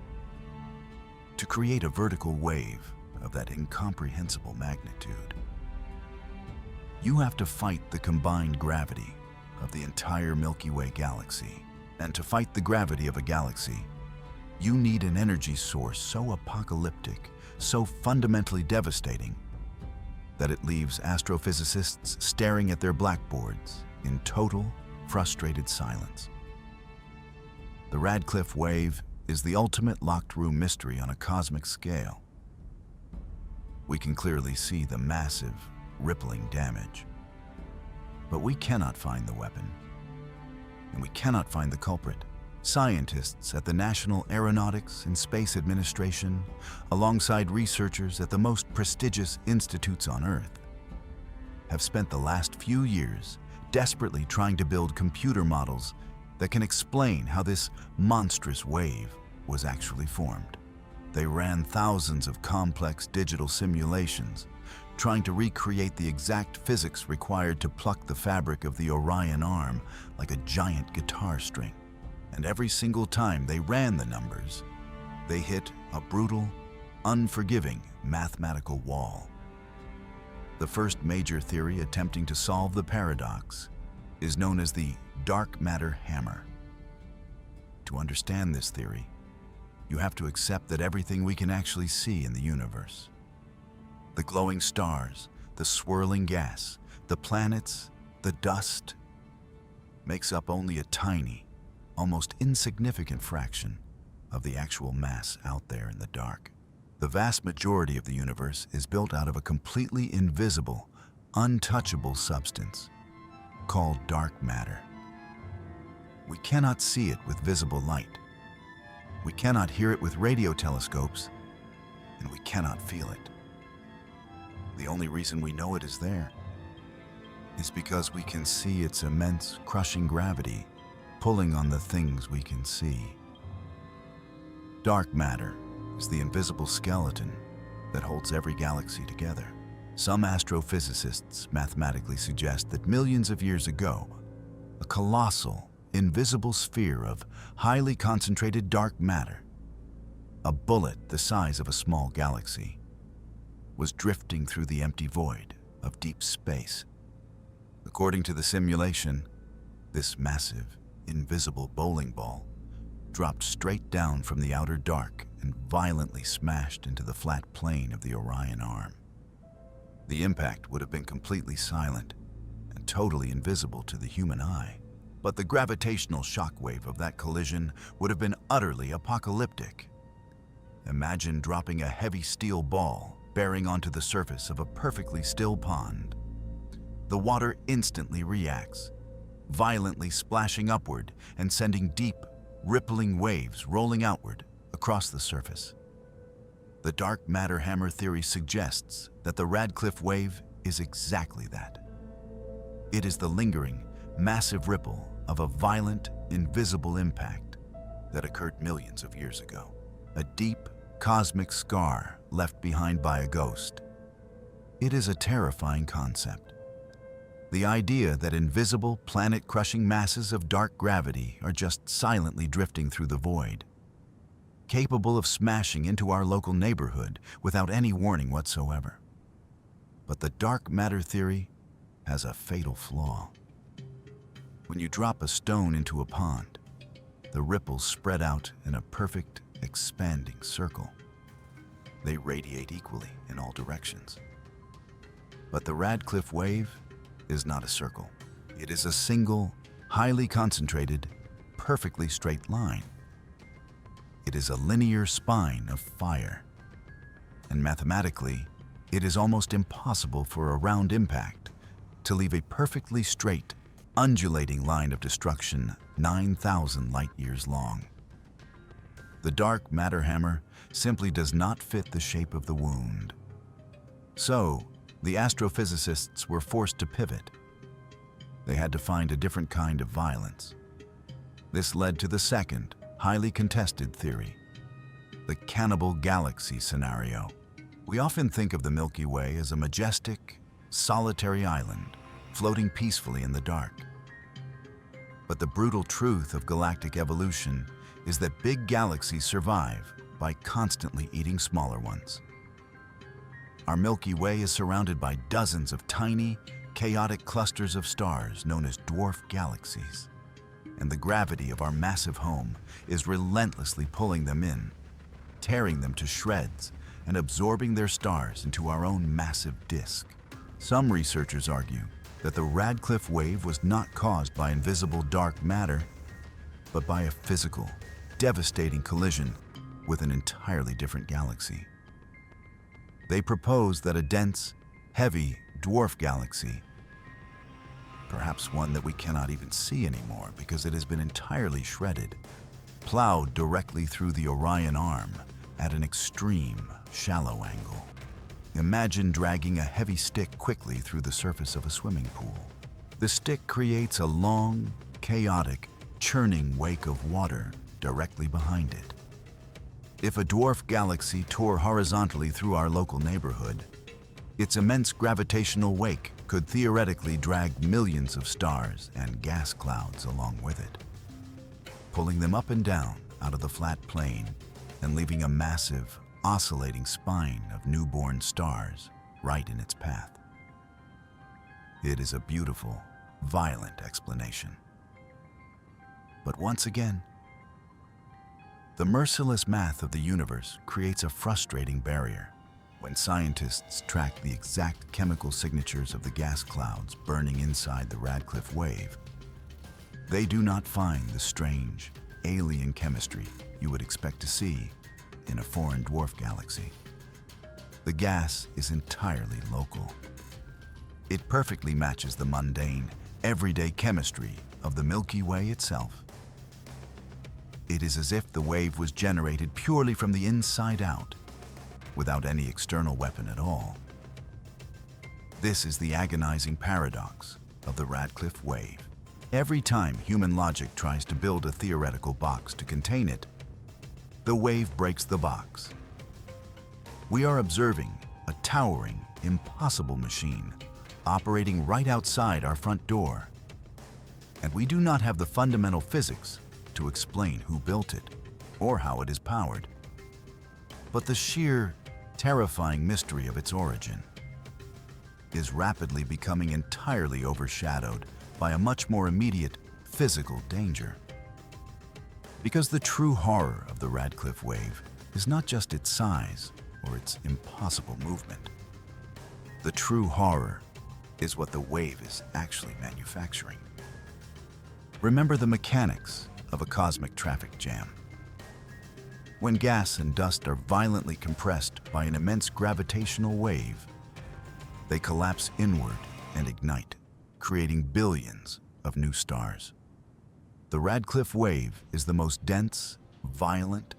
Speaker 1: To create a vertical wave of that incomprehensible magnitude, you have to fight the combined gravity of the entire Milky Way galaxy. And to fight the gravity of a galaxy, you need an energy source so apocalyptic, so fundamentally devastating, that it leaves astrophysicists staring at their blackboards in total, frustrated silence. The Radcliffe Wave is the ultimate locked-room mystery on a cosmic scale. We can clearly see the massive, rippling damage. But we cannot find the weapon, and we cannot find the culprit. Scientists at the National Aeronautics and Space Administration, alongside researchers at the most prestigious institutes on Earth, have spent the last few years desperately trying to build computer models that can explain how this monstrous wave was actually formed. They ran thousands of complex digital simulations, trying to recreate the exact physics required to pluck the fabric of the Orion Arm like a giant guitar string. And every single time they ran the numbers, they hit a brutal, unforgiving mathematical wall. The first major theory attempting to solve the paradox is known as the dark matter hammer. To understand this theory, you have to accept that everything we can actually see in the universe, the glowing stars, the swirling gas, the planets, the dust, makes up only a tiny, almost insignificant fraction of the actual mass out there in the dark. The vast majority of the universe is built out of a completely invisible, untouchable substance called dark matter. We cannot see it with visible light. We cannot hear it with radio telescopes, and we cannot feel it. The only reason we know it is there is because we can see its immense, crushing gravity pulling on the things we can see. Dark matter is the invisible skeleton that holds every galaxy together. Some astrophysicists mathematically suggest that millions of years ago, a colossal, invisible sphere of highly concentrated dark matter, a bullet the size of a small galaxy, was drifting through the empty void of deep space. According to the simulation, this massive, invisible bowling ball dropped straight down from the outer dark and violently smashed into the flat plane of the Orion Arm. The impact would have been completely silent and totally invisible to the human eye, but the gravitational shockwave of that collision would have been utterly apocalyptic. Imagine dropping a heavy steel ball bearing onto the surface of a perfectly still pond. The water instantly reacts, violently splashing upward and sending deep, rippling waves rolling outward across the surface. The dark matter hammer theory suggests that the Radcliffe Wave is exactly that. It is the lingering, massive ripple of a violent, invisible impact that occurred millions of years ago. A deep, cosmic scar left behind by a ghost. It is a terrifying concept. The idea that invisible, planet-crushing masses of dark gravity are just silently drifting through the void, capable of smashing into our local neighborhood without any warning whatsoever. But the dark matter theory has a fatal flaw. When you drop a stone into a pond, the ripples spread out in a perfect, expanding circle. They radiate equally in all directions. But the Radcliffe Wave is not a circle. It is a single, highly concentrated, perfectly straight line. It is a linear spine of fire. And mathematically, it is almost impossible for a round impact to leave a perfectly straight, undulating line of destruction 9,000 light-years long. The dark matter hammer simply does not fit the shape of the wound. So, the astrophysicists were forced to pivot. They had to find a different kind of violence. This led to the second, highly contested theory, the cannibal galaxy scenario. We often think of the Milky Way as a majestic, solitary island floating peacefully in the dark. But the brutal truth of galactic evolution is that big galaxies survive by constantly eating smaller ones. Our Milky Way is surrounded by dozens of tiny, chaotic clusters of stars known as dwarf galaxies, and the gravity of our massive home is relentlessly pulling them in, tearing them to shreds, and absorbing their stars into our own massive disk. Some researchers argue that the Radcliffe Wave was not caused by invisible dark matter, but by a physical, devastating collision with an entirely different galaxy. They propose that a dense, heavy dwarf galaxy, perhaps one that we cannot even see anymore because it has been entirely shredded, plowed directly through the Orion Arm at an extreme, shallow angle. Imagine dragging a heavy stick quickly through the surface of a swimming pool. The stick creates a long, chaotic, churning wake of water directly behind it. If a dwarf galaxy tore horizontally through our local neighborhood, its immense gravitational wake could theoretically drag millions of stars and gas clouds along with it, pulling them up and down out of the flat plane and leaving a massive, oscillating spine of newborn stars right in its path. It is a beautiful, violent explanation. But once again, the merciless math of the universe creates a frustrating barrier. When scientists track the exact chemical signatures of the gas clouds burning inside the Radcliffe Wave, they do not find the strange, alien chemistry you would expect to see in a foreign dwarf galaxy. The gas is entirely local. It perfectly matches the mundane, everyday chemistry of the Milky Way itself. It is as if the wave was generated purely from the inside out, without any external weapon at all. This is the agonizing paradox of the Radcliffe Wave. Every time human logic tries to build a theoretical box to contain it, the wave breaks the box. We are observing a towering, impossible machine operating right outside our front door, and we do not have the fundamental physics to explain who built it or how it is powered. But the sheer, terrifying mystery of its origin is rapidly becoming entirely overshadowed by a much more immediate physical danger. Because the true horror of the Radcliffe Wave is not just its size or its impossible movement. The true horror is what the wave is actually manufacturing. Remember the mechanics of a cosmic traffic jam. When gas and dust are violently compressed by an immense gravitational wave, they collapse inward and ignite, creating billions of new stars. The Radcliffe Wave is the most dense, violent,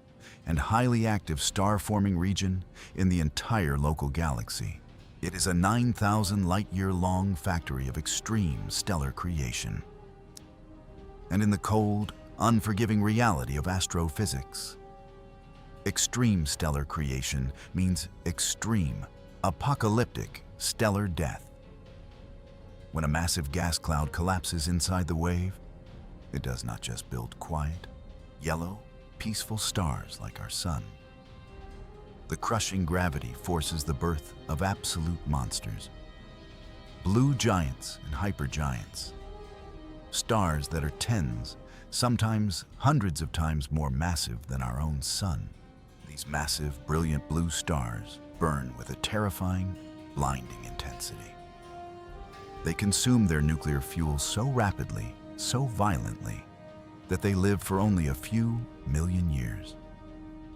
Speaker 1: and highly active star-forming region in the entire local galaxy. It is a 9,000 light-year-long factory of extreme stellar creation. And in the cold, unforgiving reality of astrophysics, extreme stellar creation means extreme, apocalyptic stellar death. When a massive gas cloud collapses inside the wave, it does not just build quiet, yellow, peaceful stars like our sun. The crushing gravity forces the birth of absolute monsters, blue giants and hypergiants, stars that are tens, sometimes hundreds of times more massive than our own sun. These massive, brilliant blue stars burn with a terrifying, blinding intensity. They consume their nuclear fuel so rapidly, so violently, that they live for only a few million years,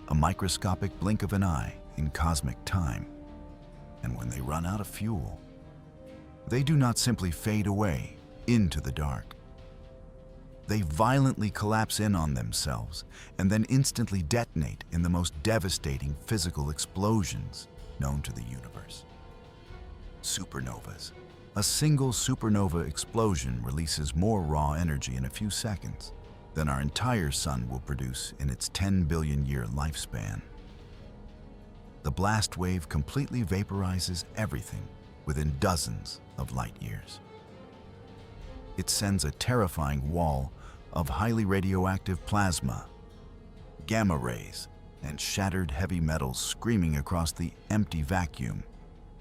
Speaker 1: a microscopic blink of an eye in cosmic time. And when they run out of fuel, they do not simply fade away into the dark. They violently collapse in on themselves and then instantly detonate in the most devastating physical explosions known to the universe. Supernovas. A single supernova explosion releases more raw energy in a few seconds than our entire sun will produce in its 10 billion year lifespan. The blast wave completely vaporizes everything within dozens of light years. It sends a terrifying wall of highly radioactive plasma, gamma rays, and shattered heavy metals screaming across the empty vacuum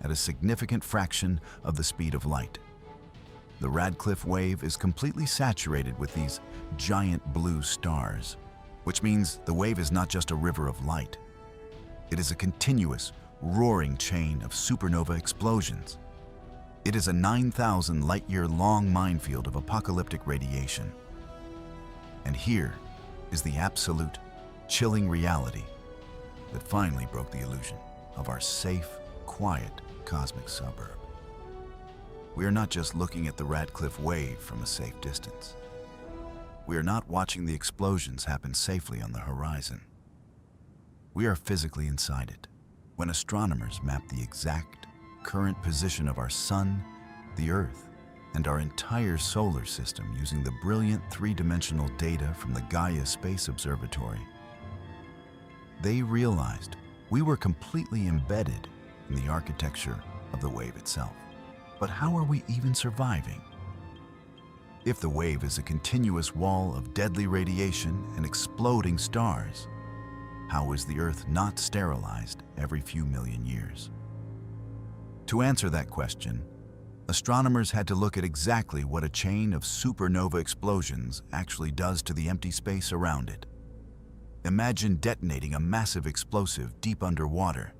Speaker 1: at a significant fraction of the speed of light. The Radcliffe Wave is completely saturated with these giant blue stars, which means the wave is not just a river of light. It is a continuous, roaring chain of supernova explosions. It is a 9,000 light-year-long minefield of apocalyptic radiation. And here is the absolute, chilling reality that finally broke the illusion of our safe, quiet cosmic suburb. We are not just looking at the Radcliffe Wave from a safe distance. We are not watching the explosions happen safely on the horizon. We are physically inside it. When astronomers map the exact current position of our sun, the Earth, and our entire solar system using the brilliant three-dimensional data from the Gaia space observatory, they realized we were completely embedded in the architecture of the wave itself. But how are we even surviving? If the wave is a continuous wall of deadly radiation and exploding stars, how is the Earth not sterilized every few million years? To answer that question, astronomers had to look at exactly what a chain of supernova explosions actually does to the empty space around it. Imagine detonating a massive explosive deep underwater.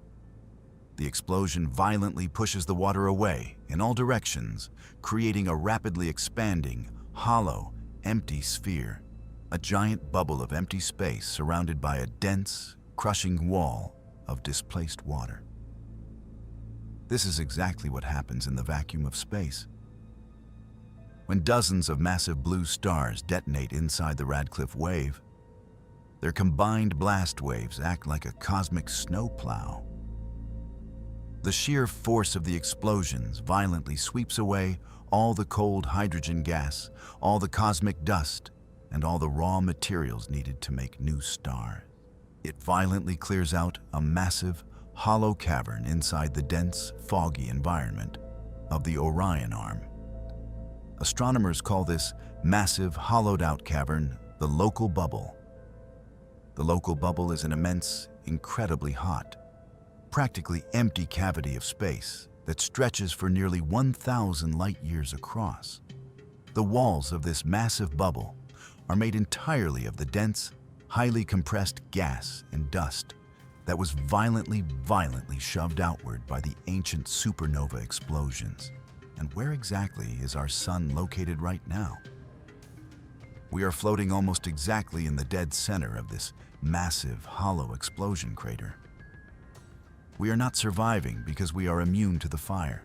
Speaker 1: The explosion violently pushes the water away in all directions, creating a rapidly expanding, hollow, empty sphere, a giant bubble of empty space surrounded by a dense, crushing wall of displaced water. This is exactly what happens in the vacuum of space. When dozens of massive blue stars detonate inside the Radcliffe Wave, their combined blast waves act like a cosmic snowplow. The sheer force of the explosions violently sweeps away all the cold hydrogen gas, all the cosmic dust, and all the raw materials needed to make new stars. It violently clears out a massive, hollow cavern inside the dense, foggy environment of the Orion Arm. Astronomers call this massive, hollowed-out cavern the local bubble. The local bubble is an immense, incredibly hot, practically empty cavity of space that stretches for nearly 1,000 light-years across. The walls of this massive bubble are made entirely of the dense, highly compressed gas and dust that was violently shoved outward by the ancient supernova explosions. And where exactly is our sun located right now? We are floating almost exactly in the dead center of this massive, hollow explosion crater. We are not surviving because we are immune to the fire.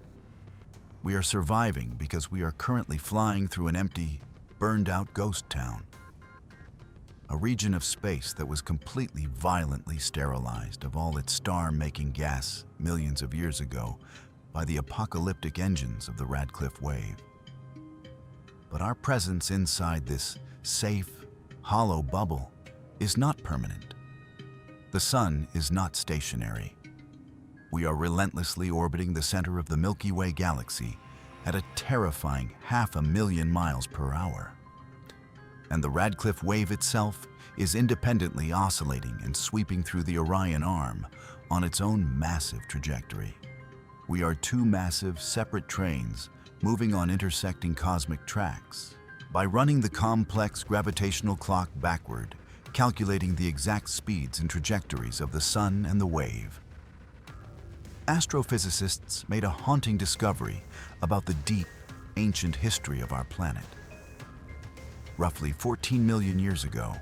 Speaker 1: We are surviving because we are currently flying through an empty, burned-out ghost town. A region of space that was completely violently sterilized of all its star-making gas millions of years ago by the apocalyptic engines of the Radcliffe Wave. But our presence inside this safe, hollow bubble is not permanent. The sun is not stationary. We are relentlessly orbiting the center of the Milky Way galaxy at a terrifying 500,000 miles per hour. And the Radcliffe Wave itself is independently oscillating and sweeping through the Orion Arm on its own massive trajectory. We are two massive, separate trains moving on intersecting cosmic tracks. By running the complex gravitational clock backward, calculating the exact speeds and trajectories of the Sun and the wave, astrophysicists made a haunting discovery about the deep, ancient history of our planet. Roughly 14 million years ago,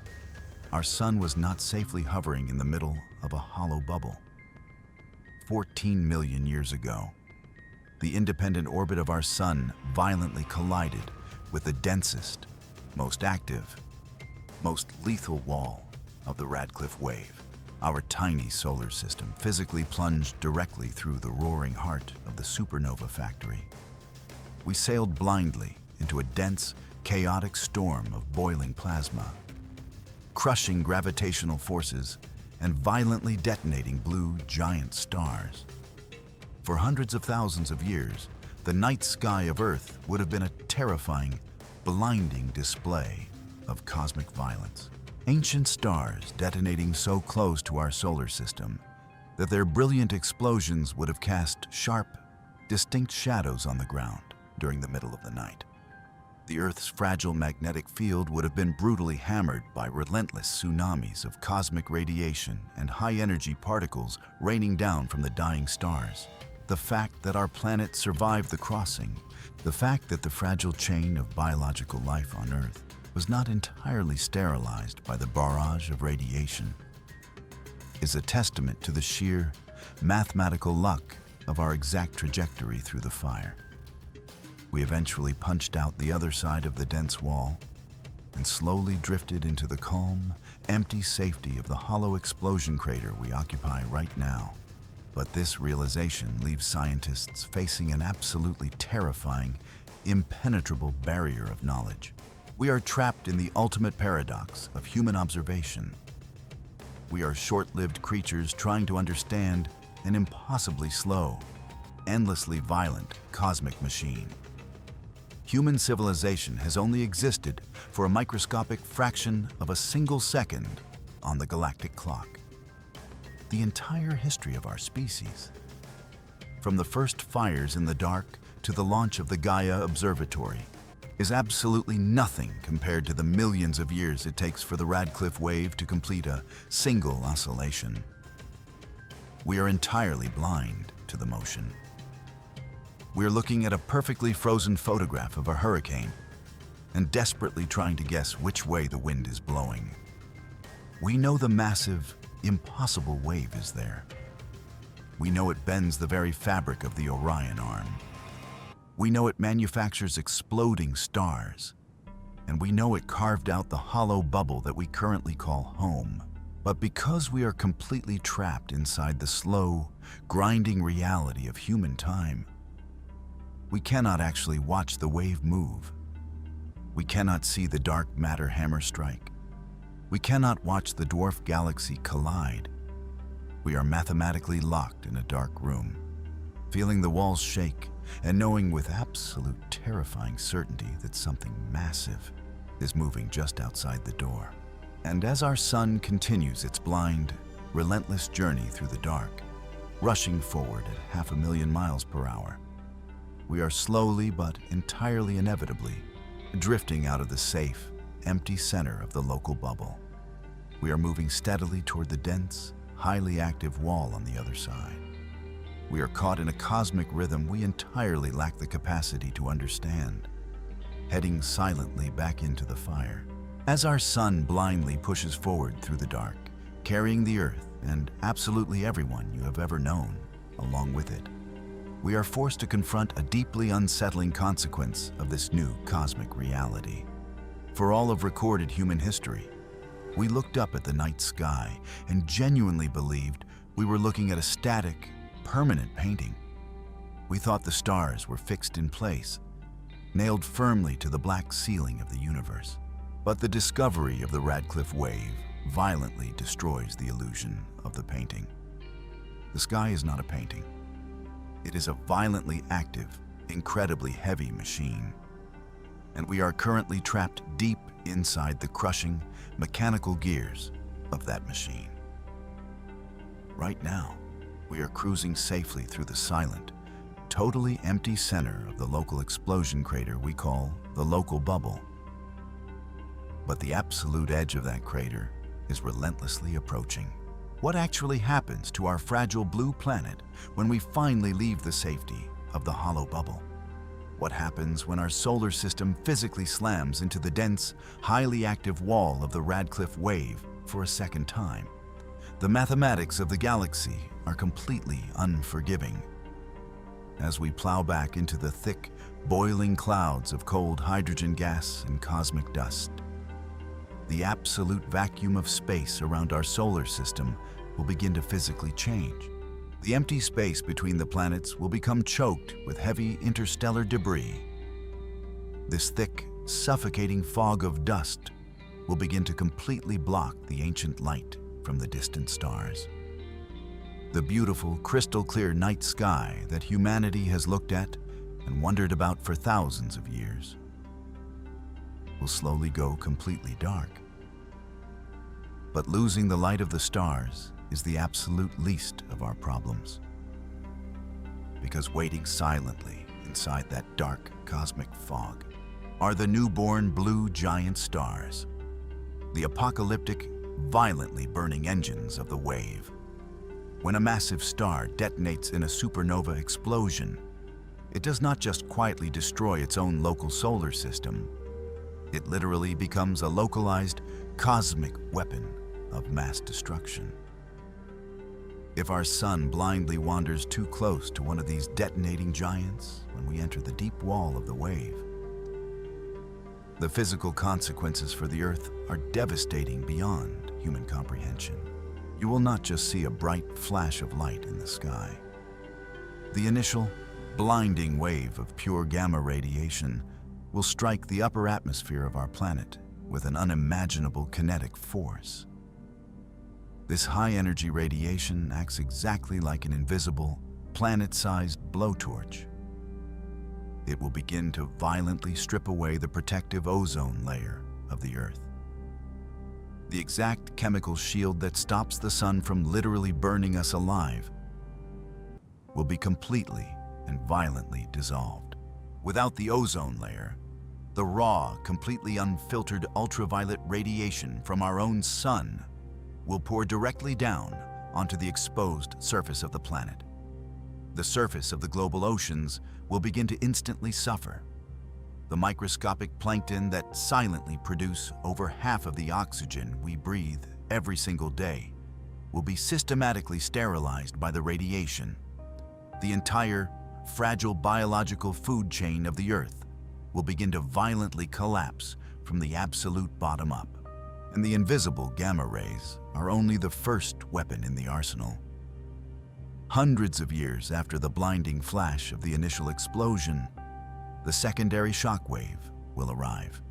Speaker 1: our Sun was not safely hovering in the middle of a hollow bubble. 14 million years ago, the independent orbit of our Sun violently collided with the densest, most active, most lethal wall of the Radcliffe Wave. Our tiny solar system physically plunged directly through the roaring heart of the supernova factory. We sailed blindly into a dense, chaotic storm of boiling plasma, crushing gravitational forces and violently detonating blue giant stars. For hundreds of thousands of years, the night sky of Earth would have been a terrifying, blinding display of cosmic violence. Ancient stars detonating so close to our solar system that their brilliant explosions would have cast sharp, distinct shadows on the ground during the middle of the night. The Earth's fragile magnetic field would have been brutally hammered by relentless tsunamis of cosmic radiation and high-energy particles raining down from the dying stars. The fact that our planet survived the crossing, the fact that the fragile chain of biological life on Earth was not entirely sterilized by the barrage of radiation, is a testament to the sheer mathematical luck of our exact trajectory through the fire. We eventually punched out the other side of the dense wall and slowly drifted into the calm, empty safety of the hollow explosion crater we occupy right now. But this realization leaves scientists facing an absolutely terrifying, impenetrable barrier of knowledge. We are trapped in the ultimate paradox of human observation. We are short-lived creatures trying to understand an impossibly slow, endlessly violent cosmic machine. Human civilization has only existed for a microscopic fraction of a single second on the galactic clock. The entire history of our species, from the first fires in the dark to the launch of the Gaia observatory, is absolutely nothing compared to the millions of years it takes for the Radcliffe Wave to complete a single oscillation. We are entirely blind to the motion. We're looking at a perfectly frozen photograph of a hurricane and desperately trying to guess which way the wind is blowing. We know the massive, impossible wave is there. We know it bends the very fabric of the Orion Arm. We know it manufactures exploding stars, and we know it carved out the hollow bubble that we currently call home. But because we are completely trapped inside the slow, grinding reality of human time, we cannot actually watch the wave move. We cannot see the dark matter hammer strike. We cannot watch the dwarf galaxy collide. We are mathematically locked in a dark room, feeling the walls shake and knowing with absolute terrifying certainty that something massive is moving just outside the door. And as our sun continues its blind, relentless journey through the dark, rushing forward at 500,000 miles per hour, we are slowly but entirely inevitably drifting out of the safe, empty center of the local bubble. We are moving steadily toward the dense, highly active wall on the other side. We are caught in a cosmic rhythm we entirely lack the capacity to understand, heading silently back into the fire. As our sun blindly pushes forward through the dark, carrying the Earth and absolutely everyone you have ever known along with it, we are forced to confront a deeply unsettling consequence of this new cosmic reality. For all of recorded human history, we looked up at the night sky and genuinely believed we were looking at a static, permanent painting. We thought the stars were fixed in place, nailed firmly to the black ceiling of the universe. But the discovery of the Radcliffe Wave violently destroys the illusion of the painting. The sky is not a painting. It is a violently active, incredibly heavy machine. And we are currently trapped deep inside the crushing, mechanical gears of that machine. Right now, we are cruising safely through the silent, totally empty center of the local explosion crater we call the local bubble. But the absolute edge of that crater is relentlessly approaching. What actually happens to our fragile blue planet when we finally leave the safety of the hollow bubble? What happens when our solar system physically slams into the dense, highly active wall of the Radcliffe Wave for a second time? The mathematics of the galaxy are completely unforgiving. As we plow back into the thick, boiling clouds of cold hydrogen gas and cosmic dust, the absolute vacuum of space around our solar system will begin to physically change. The empty space between the planets will become choked with heavy interstellar debris. This thick, suffocating fog of dust will begin to completely block the ancient light from the distant stars. The beautiful, crystal-clear night sky that humanity has looked at and wondered about for thousands of years will slowly go completely dark. But losing the light of the stars is the absolute least of our problems. Because waiting silently inside that dark cosmic fog are the newborn blue giant stars, the apocalyptic, violently burning engines of the wave. When a massive star detonates in a supernova explosion, it does not just quietly destroy its own local solar system. It literally becomes a localized cosmic weapon of mass destruction. If our sun blindly wanders too close to one of these detonating giants when we enter the deep wall of the wave, the physical consequences for the Earth are devastating beyond human comprehension. You will not just see a bright flash of light in the sky. The initial, blinding wave of pure gamma radiation will strike the upper atmosphere of our planet with an unimaginable kinetic force. This high-energy radiation acts exactly like an invisible, planet-sized blowtorch. It will begin to violently strip away the protective ozone layer of the Earth. The exact chemical shield that stops the sun from literally burning us alive will be completely and violently dissolved. Without the ozone layer, the raw, completely unfiltered ultraviolet radiation from our own sun will pour directly down onto the exposed surface of the planet. The surface of the global oceans will begin to instantly suffer. The microscopic plankton that silently produce over half of the oxygen we breathe every single day will be systematically sterilized by the radiation. The entire fragile biological food chain of the Earth will begin to violently collapse from the absolute bottom up. And the invisible gamma rays are only the first weapon in the arsenal. Hundreds of years after the blinding flash of the initial explosion, the secondary shockwave will arrive.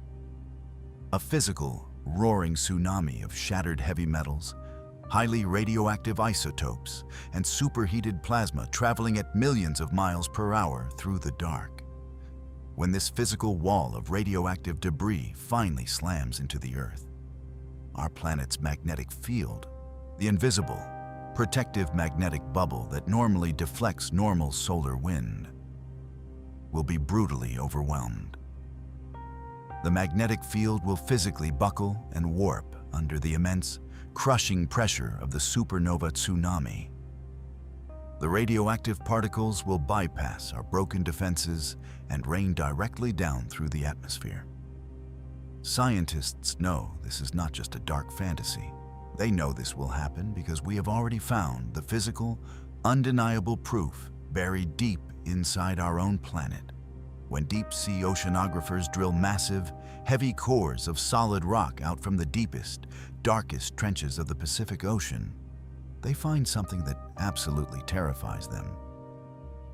Speaker 1: A physical, roaring tsunami of shattered heavy metals, highly radioactive isotopes, and superheated plasma traveling at millions of miles per hour through the dark. When this physical wall of radioactive debris finally slams into the Earth, our planet's magnetic field, the invisible, protective magnetic bubble that normally deflects normal solar wind, will be brutally overwhelmed. The magnetic field will physically buckle and warp under the immense, crushing pressure of the supernova tsunami. The radioactive particles will bypass our broken defenses and rain directly down through the atmosphere. Scientists know this is not just a dark fantasy. They know this will happen because we have already found the physical, undeniable proof buried deep inside our own planet. When deep-sea oceanographers drill massive, heavy cores of solid rock out from the deepest, darkest trenches of the Pacific Ocean, they find something that absolutely terrifies them.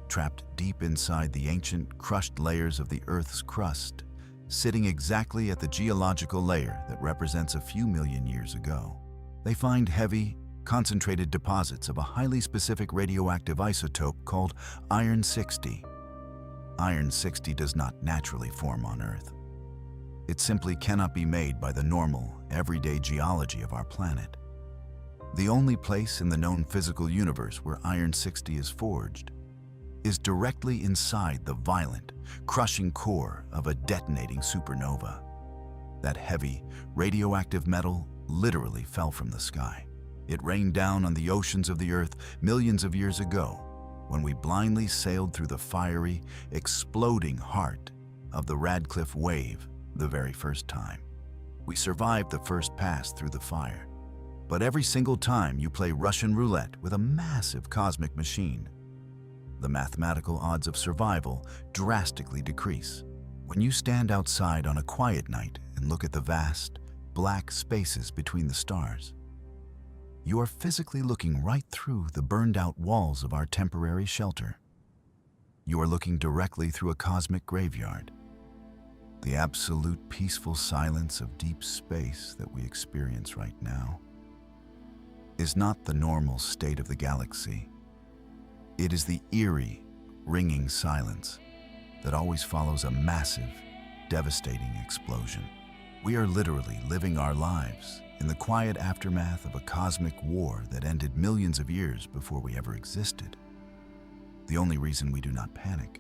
Speaker 1: Trapped deep inside the ancient, crushed layers of the Earth's crust, sitting exactly at the geological layer that represents a few million years ago, they find heavy, concentrated deposits of a highly specific radioactive isotope called iron-60. Iron-60 does not naturally form on Earth. It simply cannot be made by the normal, everyday geology of our planet. The only place in the known physical universe where Iron-60 is forged is directly inside the violent, crushing core of a detonating supernova. That heavy, radioactive metal literally fell from the sky. It rained down on the oceans of the Earth millions of years ago when we blindly sailed through the fiery, exploding heart of the Radcliffe Wave the very first time. We survived the first pass through the fire. But every single time you play Russian roulette with a massive cosmic machine, the mathematical odds of survival drastically decrease. When you stand outside on a quiet night and look at the vast, black spaces between the stars, you are physically looking right through the burned-out walls of our temporary shelter. You are looking directly through a cosmic graveyard. The absolute peaceful silence of deep space that we experience right now is not the normal state of the galaxy. It is the eerie, ringing silence that always follows a massive, devastating explosion. We are literally living our lives in the quiet aftermath of a cosmic war that ended millions of years before we ever existed. The only reason we do not panic,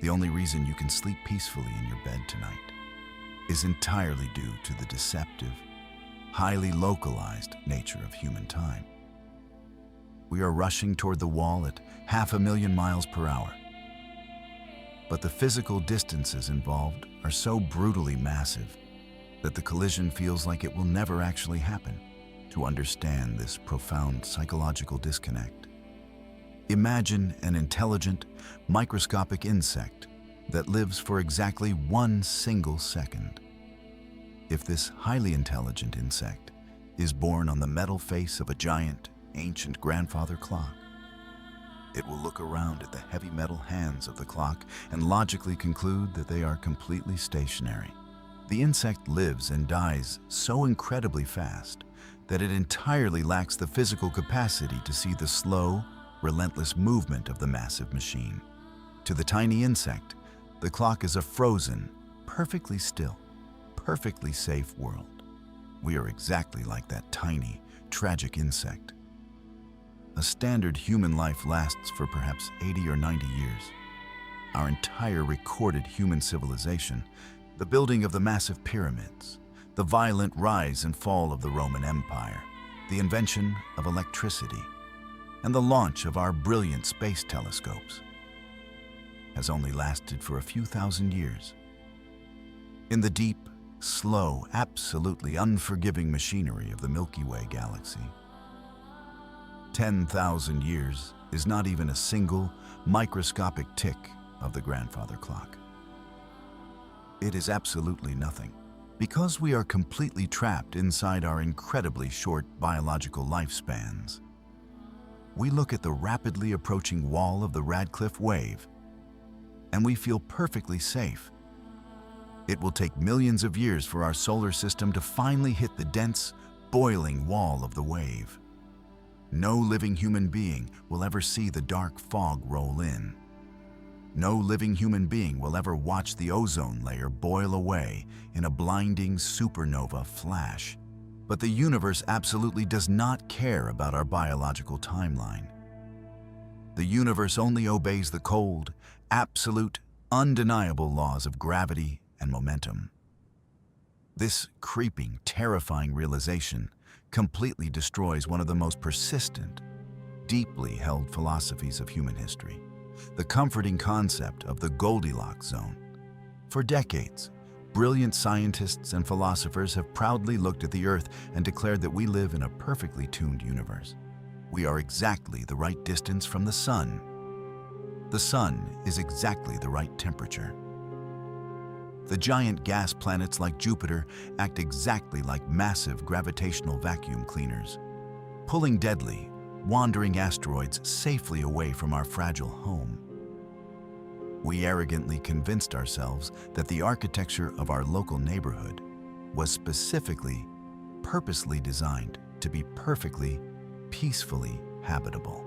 Speaker 1: the only reason you can sleep peacefully in your bed tonight, is entirely due to the deceptive, highly localized nature of human time. We are rushing toward the wall at 500,000 miles per hour. But the physical distances involved are so brutally massive that the collision feels like it will never actually happen. To understand this profound psychological disconnect, imagine an intelligent, microscopic insect that lives for exactly 1 single second. If this highly intelligent insect is born on the metal face of a giant, ancient grandfather clock, it will look around at the heavy metal hands of the clock and logically conclude that they are completely stationary. The insect lives and dies so incredibly fast that it entirely lacks the physical capacity to see the slow, relentless movement of the massive machine. To the tiny insect, the clock is a frozen, perfectly still, perfectly safe world. We are exactly like that tiny, tragic insect. A standard human life lasts for perhaps 80 or 90 years. Our entire recorded human civilization, the building of the massive pyramids, the violent rise and fall of the Roman Empire, the invention of electricity, and the launch of our brilliant space telescopes, has only lasted for a few thousand years. In the deep, slow, absolutely unforgiving machinery of the Milky Way galaxy, 10,000 years is not even a single microscopic tick of the grandfather clock. It is absolutely nothing. Because we are completely trapped inside our incredibly short biological lifespans, we look at the rapidly approaching wall of the Radcliffe Wave and we feel perfectly safe. It will take millions of years for our solar system to finally hit the dense, boiling wall of the wave. No living human being will ever see the dark fog roll in. No living human being will ever watch the ozone layer boil away in a blinding supernova flash. But the universe absolutely does not care about our biological timeline. The universe only obeys the cold, absolute, undeniable laws of gravity and momentum. This creeping, terrifying realization completely destroys one of the most persistent, deeply held philosophies of human history, the comforting concept of the Goldilocks zone. For decades, brilliant scientists and philosophers have proudly looked at the Earth and declared that we live in a perfectly tuned universe. We are exactly the right distance from the sun. The sun is exactly the right temperature. The giant gas planets like Jupiter act exactly like massive gravitational vacuum cleaners, pulling deadly, wandering asteroids safely away from our fragile home. We arrogantly convinced ourselves that the architecture of our local neighborhood was specifically, purposely designed to be perfectly, peacefully habitable.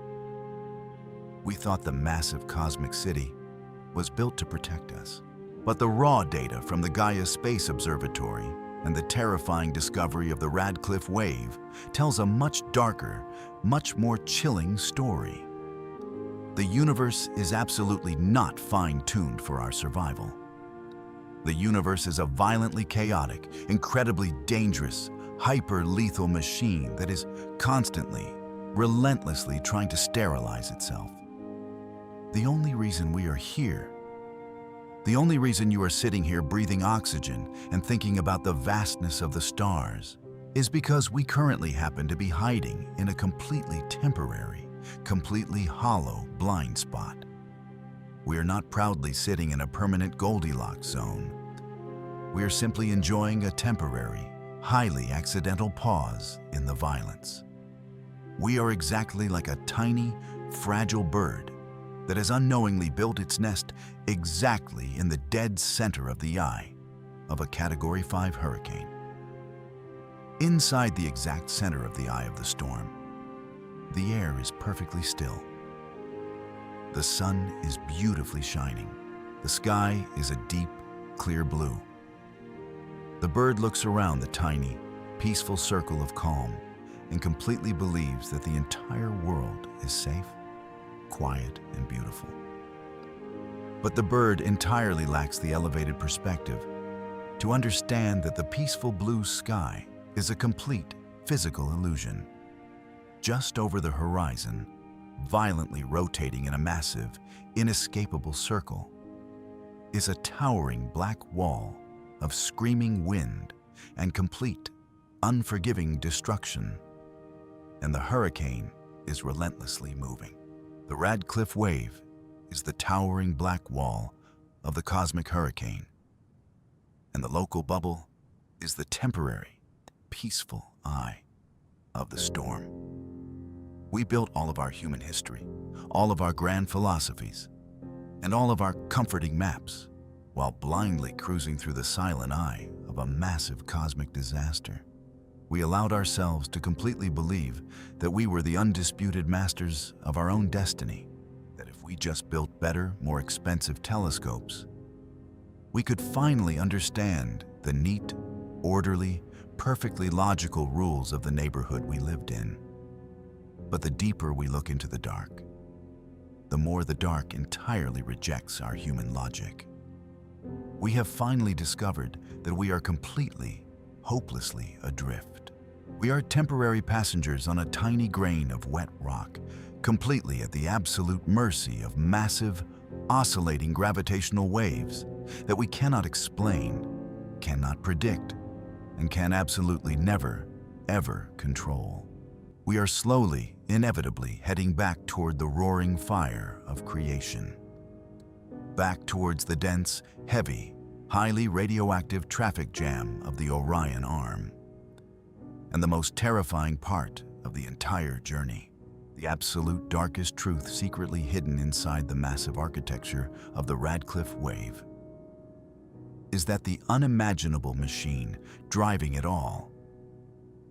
Speaker 1: We thought the massive cosmic city was built to protect us. But the raw data from the Gaia Space Observatory and the terrifying discovery of the Radcliffe Wave tells a much darker, much more chilling story. The universe is absolutely not fine-tuned for our survival. The universe is a violently chaotic, incredibly dangerous, hyper-lethal machine that is constantly, relentlessly trying to sterilize itself. The only reason we are here, the only reason you are sitting here breathing oxygen and thinking about the vastness of the stars, is because we currently happen to be hiding in a completely temporary, completely hollow blind spot. We are not proudly sitting in a permanent Goldilocks zone. We are simply enjoying a temporary, highly accidental pause in the violence. We are exactly like a tiny, fragile bird that has unknowingly built its nest exactly in the dead center of the eye of a Category 5 hurricane. Inside the exact center of the eye of the storm, the air is perfectly still. The sun is beautifully shining. The sky is a deep, clear blue. The bird looks around the tiny, peaceful circle of calm and completely believes that the entire world is safe, quiet, and beautiful. But the bird entirely lacks the elevated perspective to understand that the peaceful blue sky is a complete physical illusion. Just over the horizon, violently rotating in a massive, inescapable circle, is a towering black wall of screaming wind and complete, unforgiving destruction. And the hurricane is relentlessly moving. The Radcliffe Wave is the towering black wall of the cosmic hurricane, and the local bubble is the temporary, peaceful eye of the storm. We built all of our human history, all of our grand philosophies, and all of our comforting maps while blindly cruising through the silent eye of a massive cosmic disaster. We allowed ourselves to completely believe that we were the undisputed masters of our own destiny, that if we just built better, more expensive telescopes, we could finally understand the neat, orderly, perfectly logical rules of the neighborhood we lived in. But the deeper we look into the dark, the more the dark entirely rejects our human logic. We have finally discovered that we are completely, hopelessly adrift. We are temporary passengers on a tiny grain of wet rock, completely at the absolute mercy of massive, oscillating gravitational waves that we cannot explain, cannot predict, and can absolutely never, ever control. We are slowly, inevitably heading back toward the roaring fire of creation. Back towards the dense, heavy, highly radioactive traffic jam of the Orion Arm. And the most terrifying part of the entire journey, the absolute darkest truth secretly hidden inside the massive architecture of the Radcliffe Wave, is that the unimaginable machine driving it all,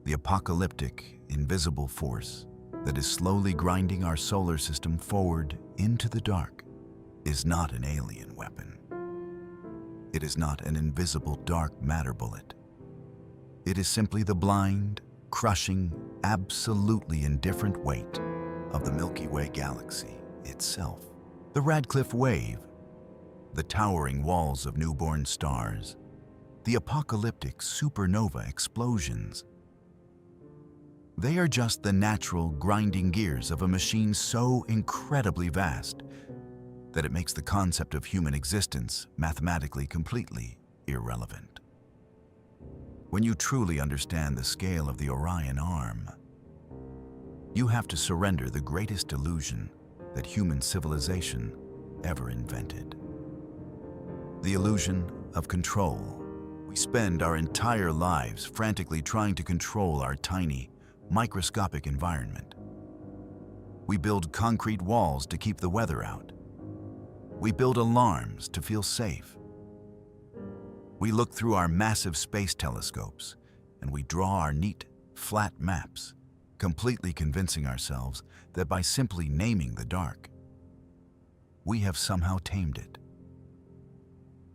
Speaker 1: the apocalyptic, invisible force that is slowly grinding our solar system forward into the dark, is not an alien weapon. It is not an invisible dark matter bullet. It is simply the blind, crushing, absolutely indifferent weight of the Milky Way galaxy itself. The Radcliffe Wave, the towering walls of newborn stars, the apocalyptic supernova explosions. They are just the natural grinding gears of a machine so incredibly vast that it makes the concept of human existence mathematically completely irrelevant. When you truly understand the scale of the Orion Arm, you have to surrender the greatest illusion that human civilization ever invented. The illusion of control. We spend our entire lives frantically trying to control our tiny, microscopic environment. We build concrete walls to keep the weather out. We build alarms to feel safe. We look through our massive space telescopes and we draw our neat, flat maps, completely convincing ourselves that by simply naming the dark, we have somehow tamed it.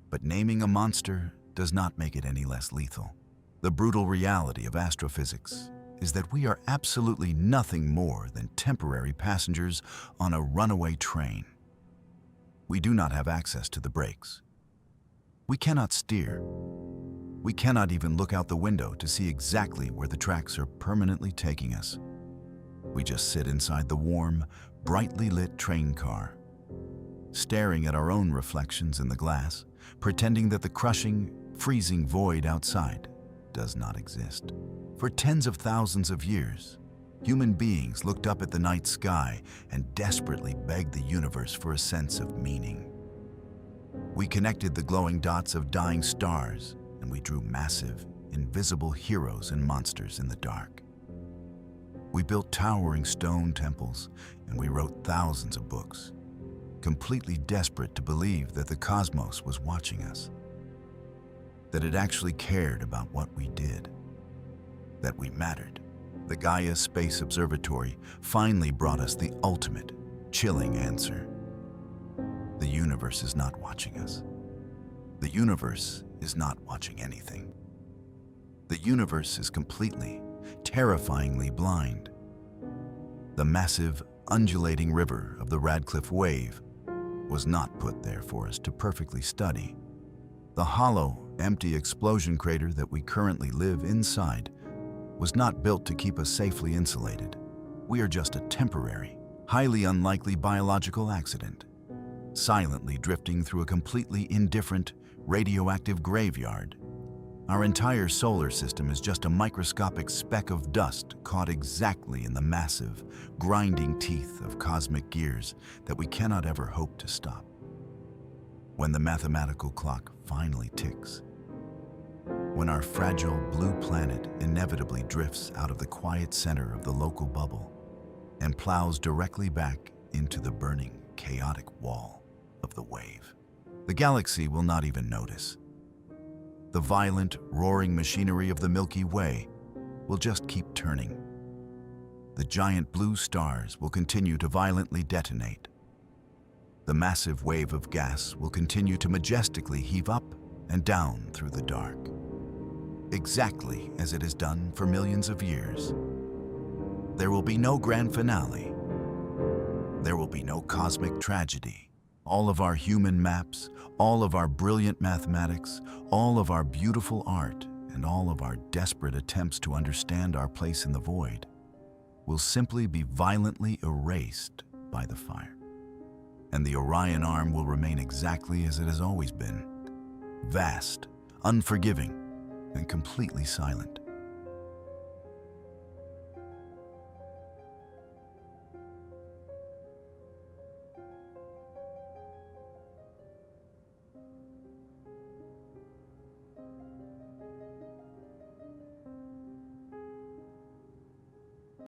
Speaker 1: But naming a monster does not make it any less lethal. The brutal reality of astrophysics is that we are absolutely nothing more than temporary passengers on a runaway train. We do not have access to the brakes. We cannot steer. We cannot even look out the window to see exactly where the tracks are permanently taking us. We just sit inside the warm, brightly lit train car, staring at our own reflections in the glass, pretending that the crushing, freezing void outside does not exist. For tens of thousands of years, human beings looked up at the night sky and desperately begged the universe for a sense of meaning. We connected the glowing dots of dying stars, and we drew massive, invisible heroes and monsters in the dark. We built towering stone temples, and we wrote thousands of books, completely desperate to believe that the cosmos was watching us, that it actually cared about what we did, that we mattered. The Gaia Space Observatory finally brought us the ultimate, chilling answer. The universe is not watching us. The universe is not watching anything. The universe is completely, terrifyingly blind. The massive, undulating river of the Radcliffe Wave was not put there for us to perfectly study. The hollow, empty explosion crater that we currently live inside was not built to keep us safely insulated. We are just a temporary, highly unlikely biological accident, silently drifting through a completely indifferent, radioactive graveyard. Our entire solar system is just a microscopic speck of dust caught exactly in the massive, grinding teeth of cosmic gears that we cannot ever hope to stop. When the mathematical clock finally ticks, when our fragile blue planet inevitably drifts out of the quiet center of the local bubble and plows directly back into the burning, chaotic wall of the wave, the galaxy will not even notice. The violent, roaring machinery of the Milky Way will just keep turning. The giant blue stars will continue to violently detonate. The massive wave of gas will continue to majestically heave up and down through the dark, exactly as it has done for millions of years. There will be no grand finale. There will be no cosmic tragedy. All of our human maps, all of our brilliant mathematics, all of our beautiful art, and all of our desperate attempts to understand our place in the void will simply be violently erased by the fire. And the Orion Arm will remain exactly as it has always been, vast, unforgiving, and completely silent.